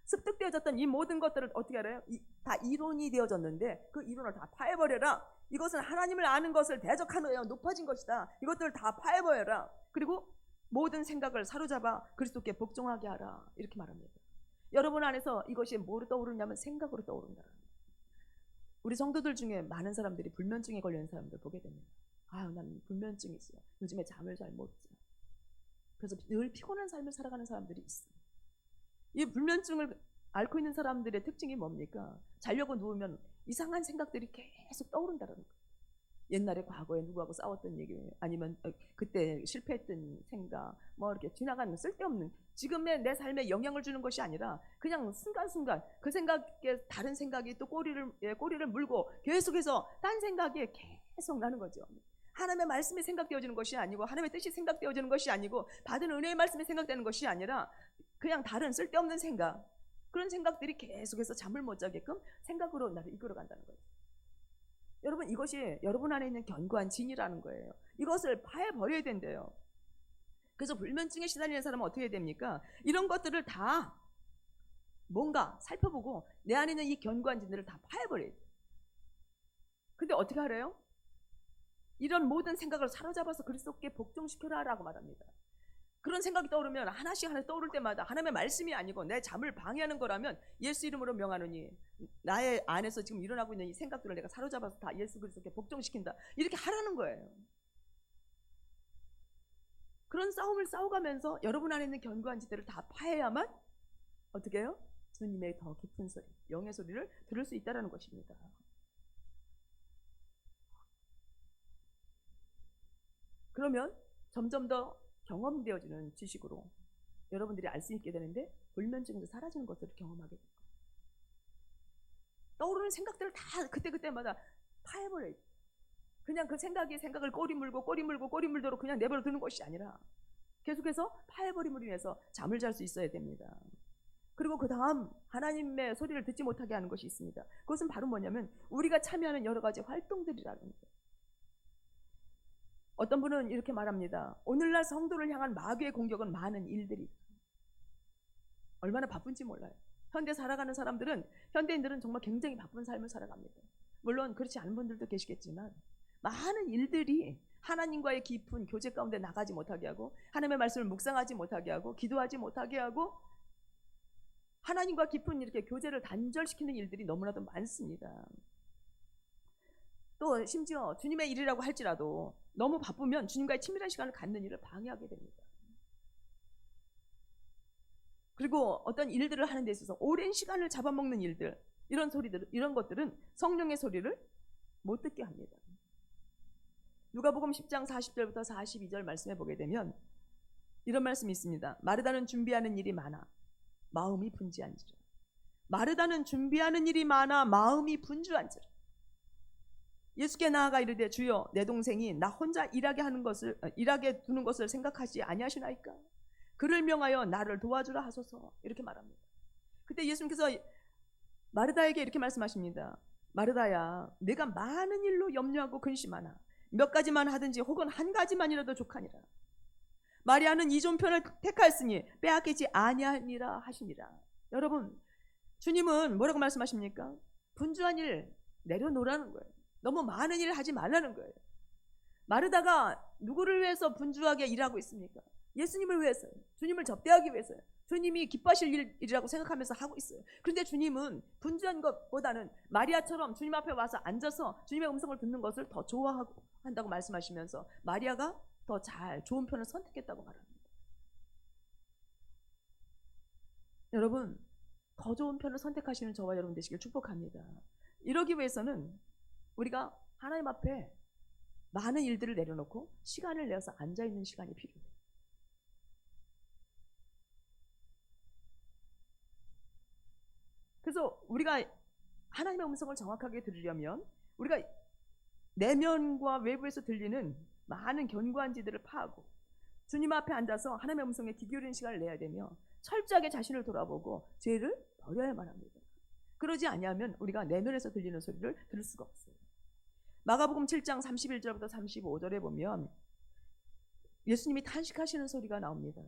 A: 습득되어졌던 이 모든 것들을 어떻게 알아요? 다 이론이 되어졌는데 그 이론을 다 파해버려라. 이것은 하나님을 아는 것을 대적하여 높아진 것이다. 이것들을 다 파해버려라. 그리고 모든 생각을 사로잡아 그리스도께 복종하게 하라. 이렇게 말합니다. 여러분 안에서 이것이 뭐로 떠오르냐면 생각으로 떠오른다. 우리 성도들 중에 많은 사람들이 불면증에 걸린 사람들 보게 됩니다. 아유, 난 불면증이 있어요. 요즘에 잠을 잘 못 자. 그래서 늘 피곤한 삶을 살아가는 사람들이 있어요. 이 불면증을 앓고 있는 사람들의 특징이 뭡니까? 자려고 누우면 이상한 생각들이 계속 떠오른다는 거예요. 옛날에 과거에 누구하고 싸웠던 얘기, 아니면 그때 실패했던 생각, 뭐 이렇게 지나가는 쓸데없는, 지금의 내 삶에 영향을 주는 것이 아니라 그냥 순간순간 그 생각에 다른 생각이 또 꼬리를 물고 계속해서 딴 생각이 계속 나는 거죠. 하나님의 말씀이 생각되어지는 것이 아니고, 하나님의 뜻이 생각되어지는 것이 아니고, 받은 은혜의 말씀이 생각되는 것이 아니라 그냥 다른 쓸데없는 생각, 그런 생각들이 계속해서 잠을 못 자게끔 생각으로 나를 이끌어간다는 거예요. 여러분, 이것이 여러분 안에 있는 견고한 진이라는 거예요. 이것을 파해버려야 된대요. 그래서 불면증에 시달리는 사람은 어떻게 해야 됩니까? 이런 것들을 다 뭔가 살펴보고 내 안에 있는 이 견고한 진들을 다 파해버려야 돼요. 근데 어떻게 하래요? 이런 모든 생각을 사로잡아서 그리스도께 복종시켜라 라고 말합니다. 그런 생각이 떠오르면 하나씩 떠오를 때마다 하나님의 말씀이 아니고 내 잠을 방해하는 거라면 예수 이름으로 명하노니, 나의 안에서 지금 일어나고 있는 이 생각들을 내가 사로잡아서 다 예수 그리스도께 복종시킨다, 이렇게 하라는 거예요. 그런 싸움을 싸워가면서 여러분 안에 있는 견고한 지대를 다 파해야만 어떻게 해요? 주님의 더 깊은 소리, 영의 소리를 들을 수 있다는 것입니다. 그러면 점점 더 경험되어지는 지식으로 여러분들이 알 수 있게 되는데 불면증에서 사라지는 것들을 경험하게 됩니다. 떠오르는 생각들을 다 그때마다 파해버려요. 그냥 그 생각을 꼬리 물도록 그냥 내버려 두는 것이 아니라 계속해서 파해버림으로 인해서 잠을 잘 수 있어야 됩니다. 그리고 그 다음 하나님의 소리를 듣지 못하게 하는 것이 있습니다. 그것은 바로 뭐냐면 우리가 참여하는 여러 가지 활동들이라는 거예요. 어떤 분은 이렇게 말합니다. 오늘날 성도를 향한 마귀의 공격은 많은 일들이 얼마나 바쁜지 몰라요. 현대 살아가는 사람들은, 현대인들은 정말 굉장히 바쁜 삶을 살아갑니다. 물론 그렇지 않은 분들도 계시겠지만 많은 일들이 하나님과의 깊은 교제 가운데 나가지 못하게 하고 하나님의 말씀을 묵상하지 못하게 하고 기도하지 못하게 하고 하나님과 깊은 이렇게 교제를 단절시키는 일들이 너무나도 많습니다. 또 심지어 주님의 일이라고 할지라도 너무 바쁘면 주님과의 친밀한 시간을 갖는 일을 방해하게 됩니다. 그리고 어떤 일들을 하는 데 있어서 오랜 시간을 잡아먹는 일들, 이런 것들은 성령의 소리를 못 듣게 합니다. 누가복음 10장 40절부터 42절 말씀해 보게 되면 이런 말씀이 있습니다. 마르다는 준비하는 일이 많아 마음이 분주한지라. 마르다는 준비하는 일이 많아 마음이 분주한지라. 예수께 나아가 이르되 주여 내 동생이 나 혼자 일하게 두는 것을 생각하지 아니하시나이까. 그를 명하여 나를 도와주라 하소서. 이렇게 말합니다. 그때 예수님께서 마르다에게 이렇게 말씀하십니다. 마르다야, 내가 많은 일로 염려하고 근심하나 몇 가지만 하든지 혹은 한 가지만이라도 족하니라. 마리아는 이 좋은 편을 택하였으니 빼앗기지 아니하니라 하시니라. 여러분, 주님은 뭐라고 말씀하십니까? 분주한 일 내려놓으라는 거예요. 너무 많은 일을 하지 말라는 거예요. 마르다가 누구를 위해서 분주하게 일하고 있습니까? 예수님을 위해서요. 주님을 접대하기 위해서요. 주님이 기뻐하실 일이라고 생각하면서 하고 있어요. 그런데 주님은 분주한 것보다는 마리아처럼 주님 앞에 와서 앉아서 주님의 음성을 듣는 것을 더 좋아하고 한다고 말씀하시면서 마리아가 더 좋은 편을 선택했다고 말합니다. 여러분, 더 좋은 편을 선택하시는 저와 여러분 되시길 축복합니다. 이러기 위해서는 우리가 하나님 앞에 많은 일들을 내려놓고 시간을 내어서 앉아있는 시간이 필요해요. 그래서 우리가 하나님의 음성을 정확하게 들으려면 우리가 내면과 외부에서 들리는 많은 견고한 지들을 파하고 주님 앞에 앉아서 하나님의 음성에 귀 기울이는 시간을 내야 되며 철저하게 자신을 돌아보고 죄를 버려야만 합니다. 그러지 아니하면 우리가 내면에서 들리는 소리를 들을 수가 없어요. 마가복음 7장 31절부터 35절에 보면 예수님이 탄식하시는 소리가 나옵니다.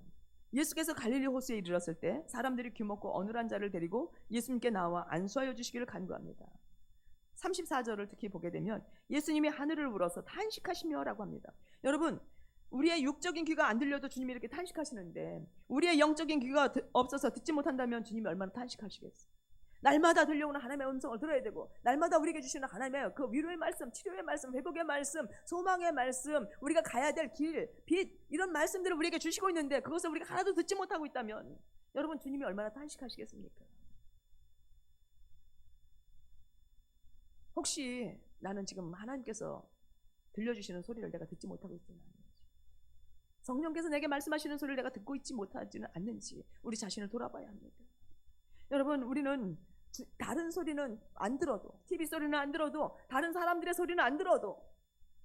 A: 예수께서 갈릴리 호수에 이르렀을 때 사람들이 귀먹고 어눌한 자를 데리고 예수님께 나와 안수하여 주시기를 간구합니다. 34절을 특히 보게 되면 예수님이 하늘을 우러서 탄식하시며 라고 합니다. 여러분, 우리의 육적인 귀가 안 들려도 주님이 이렇게 탄식하시는데 우리의 영적인 귀가 없어서 듣지 못한다면 주님이 얼마나 탄식하시겠어요. 날마다 들려오는 하나님의 음성을 들어야 되고 날마다 우리에게 주시는 하나님의 그 위로의 말씀, 치료의 말씀, 회복의 말씀, 소망의 말씀, 우리가 가야 될 길, 빛, 이런 말씀들을 우리에게 주시고 있는데 그것을 우리가 하나도 듣지 못하고 있다면 여러분 주님이 얼마나 탄식하시겠습니까? 혹시 나는 지금 하나님께서 들려주시는 소리를 내가 듣지 못하고 있지는 않는지, 성령께서 내게 말씀하시는 소리를 내가 듣고 있지 못하지는 않는지 우리 자신을 돌아봐야 합니다. 여러분, 우리는 다른 소리는 안 들어도, TV 소리는 안 들어도, 다른 사람들의 소리는 안 들어도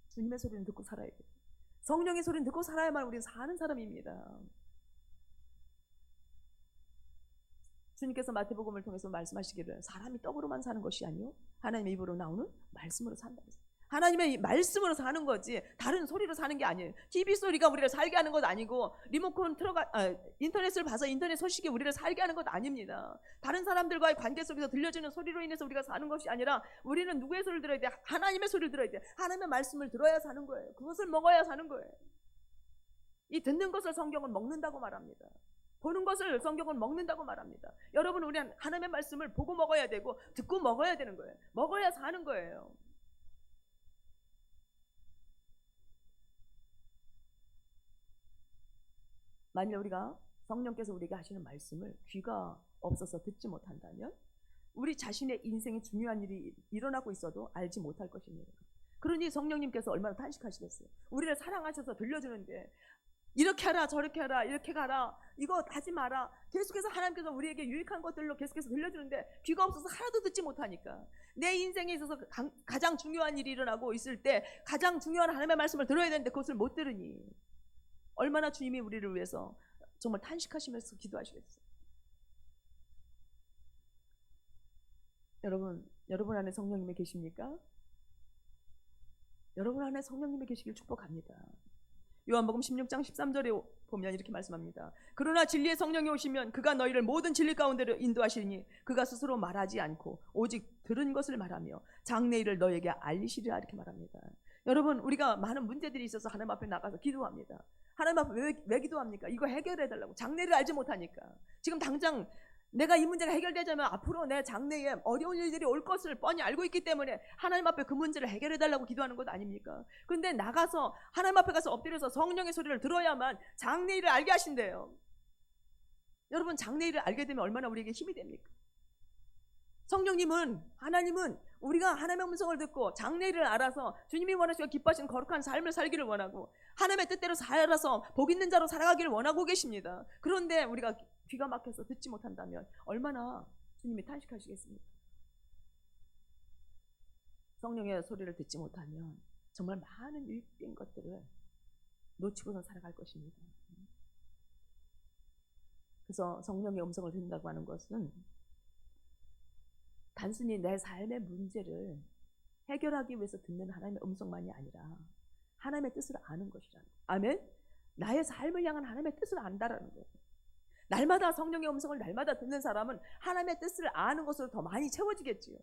A: 주님의 소리는 듣고 살아야 돼요. 성령의 소리는 듣고 살아야만 우리는 사는 사람입니다. 주님께서 마태복음을 통해서 말씀하시기를 사람이 떡으로만 사는 것이 아니요 하나님의 입으로 나오는 말씀으로 산다. 하나님의 말씀으로 사는 거지 다른 소리로 사는 게 아니에요. TV 소리가 우리를 살게 하는 것 아니고 리모컨 인터넷을 봐서 인터넷 소식이 우리를 살게 하는 것 아닙니다. 다른 사람들과의 관계 속에서 들려지는 소리로 인해서 우리가 사는 것이 아니라 우리는 누구의 소리를 들어야 돼? 하나님의 소리를 들어야 돼. 하나님의 말씀을 들어야 사는 거예요. 그것을 먹어야 사는 거예요. 이 듣는 것을 성경은 먹는다고 말합니다. 보는 것을 성경은 먹는다고 말합니다. 여러분, 우리는 하나님의 말씀을 보고 먹어야 되고 듣고 먹어야 되는 거예요. 먹어야 사는 거예요. 만일 우리가 성령께서 우리에게 하시는 말씀을 귀가 없어서 듣지 못한다면 우리 자신의 인생에 중요한 일이 일어나고 있어도 알지 못할 것입니다. 그러니 성령님께서 얼마나 탄식하시겠어요. 우리를 사랑하셔서 들려주는데 이렇게 하라 저렇게 하라 이렇게 가라 이거 하지 마라 계속해서 하나님께서 우리에게 유익한 것들로 계속해서 들려주는데 귀가 없어서 하나도 듣지 못하니까 내 인생에 있어서 가장 중요한 일이 일어나고 있을 때 가장 중요한 하나님의 말씀을 들어야 되는데 그것을 못 들으니 얼마나 주님이 우리를 위해서 정말 탄식하시면서 기도하시겠어요. 여러분 안에 성령님이 계십니까? 여러분 안에 성령님이 계시길 축복합니다. 요한복음 16장 13절에 보면 이렇게 말씀합니다. 그러나 진리의 성령이 오시면 그가 너희를 모든 진리 가운데로 인도하시니 그가 스스로 말하지 않고 오직 들은 것을 말하며 장래일을 너희에게 알리시리라 이렇게 말합니다. 여러분 우리가 많은 문제들이 있어서 하나님 앞에 나가서 기도합니다. 하나님 앞에 왜 기도합니까? 이거 해결해달라고. 장래를 알지 못하니까. 지금 당장 내가 이 문제가 해결되자면 앞으로 내 장래에 어려운 일들이 올 것을 뻔히 알고 있기 때문에 하나님 앞에 그 문제를 해결해달라고 기도하는 것 아닙니까? 근데 나가서 하나님 앞에 가서 엎드려서 성령의 소리를 들어야만 장래일을 알게 하신대요. 여러분 장래일을 알게 되면 얼마나 우리에게 힘이 됩니까? 성령님은 하나님은 우리가 하나님의 음성을 듣고 장래일을 알아서 주님이 원하시고 기뻐하시는 거룩한 삶을 살기를 원하고 하나님의 뜻대로 살아서 복 있는 자로 살아가기를 원하고 계십니다. 그런데 우리가 귀가 막혀서 듣지 못한다면 얼마나 주님이 탄식하시겠습니까? 성령의 소리를 듣지 못하면 정말 많은 유익된 것들을 놓치고서 살아갈 것입니다. 그래서 성령의 음성을 듣는다고 하는 것은 단순히 내 삶의 문제를 해결하기 위해서 듣는 하나님의 음성만이 아니라 하나님의 뜻을 아는 것이라는 거예요. 아멘? 나의 삶을 향한 하나님의 뜻을 안다라는 거예요. 날마다 성령의 음성을 날마다 듣는 사람은 하나님의 뜻을 아는 것으로 더 많이 채워지겠지요.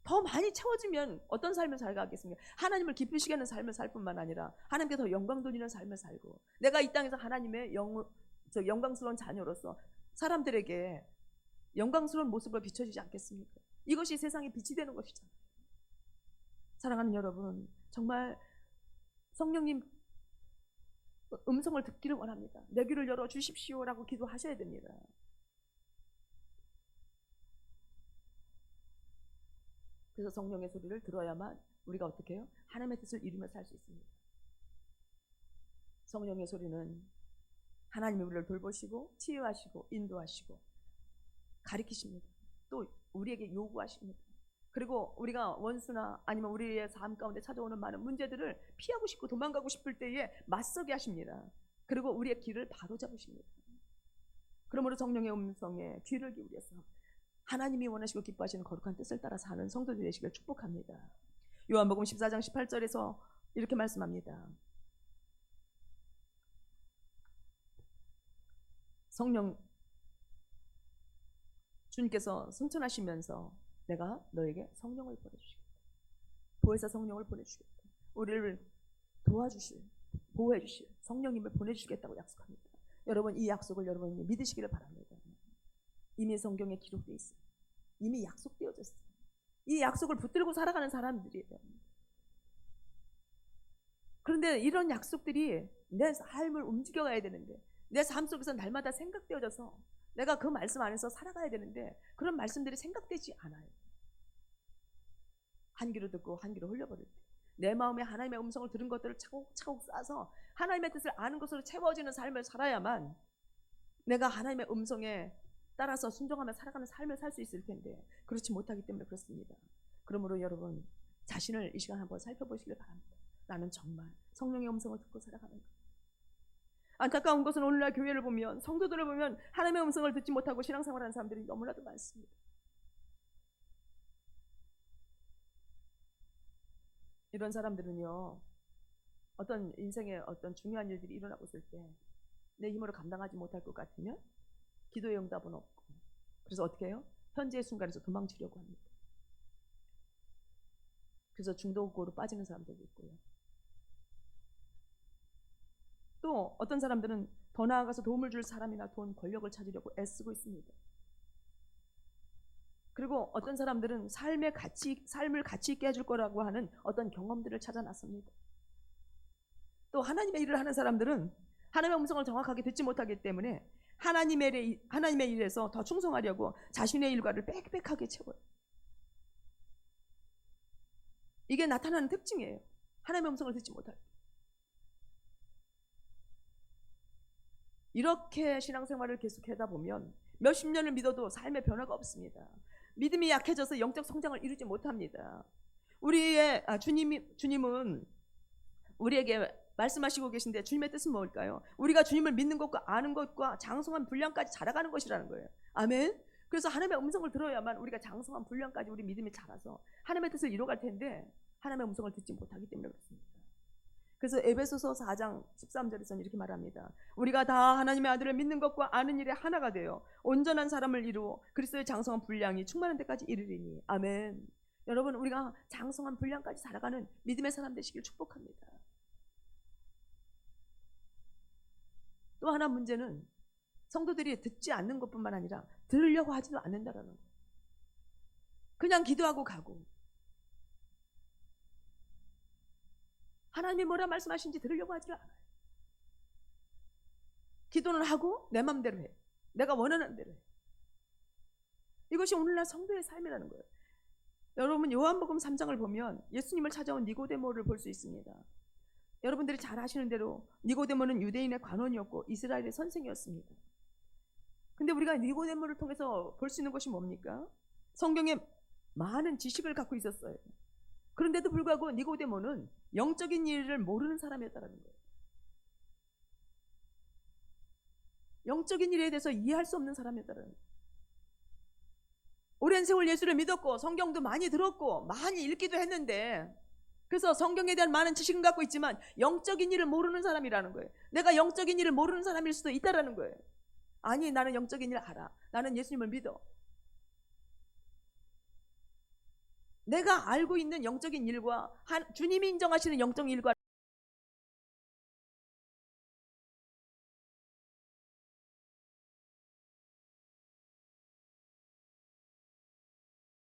A: 더 많이 채워지면 어떤 삶을 살겠습니까? 하나님을 기쁘시게 하는 삶을 살 뿐만 아니라 하나님께 더 영광 돌리는 삶을 살고 내가 이 땅에서 하나님의 영광스러운 자녀로서 사람들에게 영광스러운 모습을 비춰주지 않겠습니까? 이것이 세상의 빛이 되는 것이잖아요. 사랑하는 여러분, 정말 성령님 음성을 듣기를 원합니다. 내 귀를 열어 주십시오라고 기도하셔야 됩니다. 그래서 성령의 소리를 들어야만 우리가 어떻게 해요? 하나님의 뜻을 이루며 살 수 있습니다. 성령의 소리는 하나님이 우리를 돌보시고 치유하시고 인도하시고 가리키십니다. 또 우리에게 요구하십니다. 그리고 우리가 원수나 아니면 우리의 삶 가운데 찾아오는 많은 문제들을 피하고 싶고 도망가고 싶을 때에 맞서게 하십니다. 그리고 우리의 길을 바로잡으십니다. 그러므로 성령의 음성에 귀를 기울여서 하나님이 원하시고 기뻐하시는 거룩한 뜻을 따라 사는 성도들 되시길 축복합니다. 요한복음 14장 18절에서 이렇게 말씀합니다. 성령 주님께서 승천하시면서 내가 너에게 성령을 보내주시겠다. 보혜사 성령을 보내주시겠다. 우리를 도와주실, 보호해주실 성령님을 보내주시겠다고 약속합니다. 여러분 이 약속을 여러분이 믿으시기를 바랍니다. 이미 성경에 기록되어 있어요. 이미 약속되어졌어요. 이 약속을 붙들고 살아가는 사람들이에요. 그런데 이런 약속들이 내 삶을 움직여가야 되는데 내 삶 속에서 날마다 생각되어져서 내가 그 말씀 안에서 살아가야 되는데 그런 말씀들이 생각되지 않아요. 한 귀로 듣고 한 귀로 흘려버릴 때 내 마음에 하나님의 음성을 들은 것들을 차곡차곡 쌓아서 하나님의 뜻을 아는 것으로 채워지는 삶을 살아야만 내가 하나님의 음성에 따라서 순종하며 살아가는 삶을 살 수 있을 텐데 그렇지 못하기 때문에 그렇습니다. 그러므로 여러분 자신을 이 시간 한번 살펴보시길 바랍니다. 나는 정말 성령의 음성을 듣고 살아가는 것. 안타까운 것은 오늘날 교회를 보면 성도들을 보면 하나님의 음성을 듣지 못하고 신앙생활하는 사람들이 너무나도 많습니다. 이런 사람들은요 어떤 인생에 어떤 중요한 일들이 일어나고 있을 때 내 힘으로 감당하지 못할 것 같으면 기도의 응답은 없고 그래서 어떻게 해요? 현재의 순간에서 도망치려고 합니다. 그래서 중독으로 빠지는 사람들도 있고요. 또 어떤 사람들은 더 나아가서 도움을 줄 사람이나 돈, 권력을 찾으려고 애쓰고 있습니다. 그리고 어떤 사람들은 삶을 가치 있게 해줄 거라고 하는 어떤 경험들을 찾아 나섭니다. 또 하나님의 일을 하는 사람들은 하나님의 음성을 정확하게 듣지 못하기 때문에 하나님의 일에서 더 충성하려고 자신의 일과를 빽빽하게 채워요. 이게 나타나는 특징이에요. 하나님의 음성을 듣지 못할 때. 이렇게 신앙생활을 계속하다 보면 몇십 년을 믿어도 삶의 변화가 없습니다. 믿음이 약해져서 영적 성장을 이루지 못합니다. 주님은 우리에게 말씀하시고 계신데, 주님의 뜻은 뭘까요? 우리가 주님을 믿는 것과 아는 것과 장성한 분량까지 자라가는 것이라는 거예요. 아멘. 그래서 하나님의 음성을 들어야만 우리가 장성한 분량까지 우리 믿음이 자라서 하나님의 뜻을 이뤄갈 텐데, 하나님의 음성을 듣지 못하기 때문에 그렇습니다. 그래서 에베소서 4장 13절에서는 이렇게 말합니다. 우리가 다 하나님의 아들을 믿는 것과 아는 일에 하나가 되어 온전한 사람을 이루어 그리스도의 장성한 분량이 충만한 데까지 이르리니. 아멘. 여러분, 우리가 장성한 분량까지 살아가는 믿음의 사람 되시길 축복합니다. 또 하나 문제는 성도들이 듣지 않는 것뿐만 아니라 들으려고 하지도 않는다라는 거예요. 그냥 기도하고 가고, 하나님이 뭐라 말씀하신지 들으려고 하지 않아요. 기도는 하고 내 맘대로 해. 내가 원하는 대로 해. 이것이 오늘날 성도의 삶이라는 거예요. 여러분, 요한복음 3장을 보면 예수님을 찾아온 니고데모를 볼 수 있습니다. 여러분들이 잘 아시는 대로 니고데모는 유대인의 관원이었고 이스라엘의 선생이었습니다. 근데 우리가 니고데모를 통해서 볼 수 있는 것이 뭡니까? 성경에 많은 지식을 갖고 있었어요. 그런데도 불구하고 니고데모는 영적인 일을 모르는 사람이었다는 거예요. 영적인 일에 대해서 이해할 수 없는 사람이었다는 거예요. 오랜 세월 예수를 믿었고 성경도 많이 들었고 많이 읽기도 했는데, 그래서 성경에 대한 많은 지식은 갖고 있지만 영적인 일을 모르는 사람이라는 거예요. 내가 영적인 일을 모르는 사람일 수도 있다라는 거예요. 아니, 나는 영적인 일 알아. 나는 예수님을 믿어. 내가 알고 있는 영적인 일과 주님이 인정하시는 영적인 일과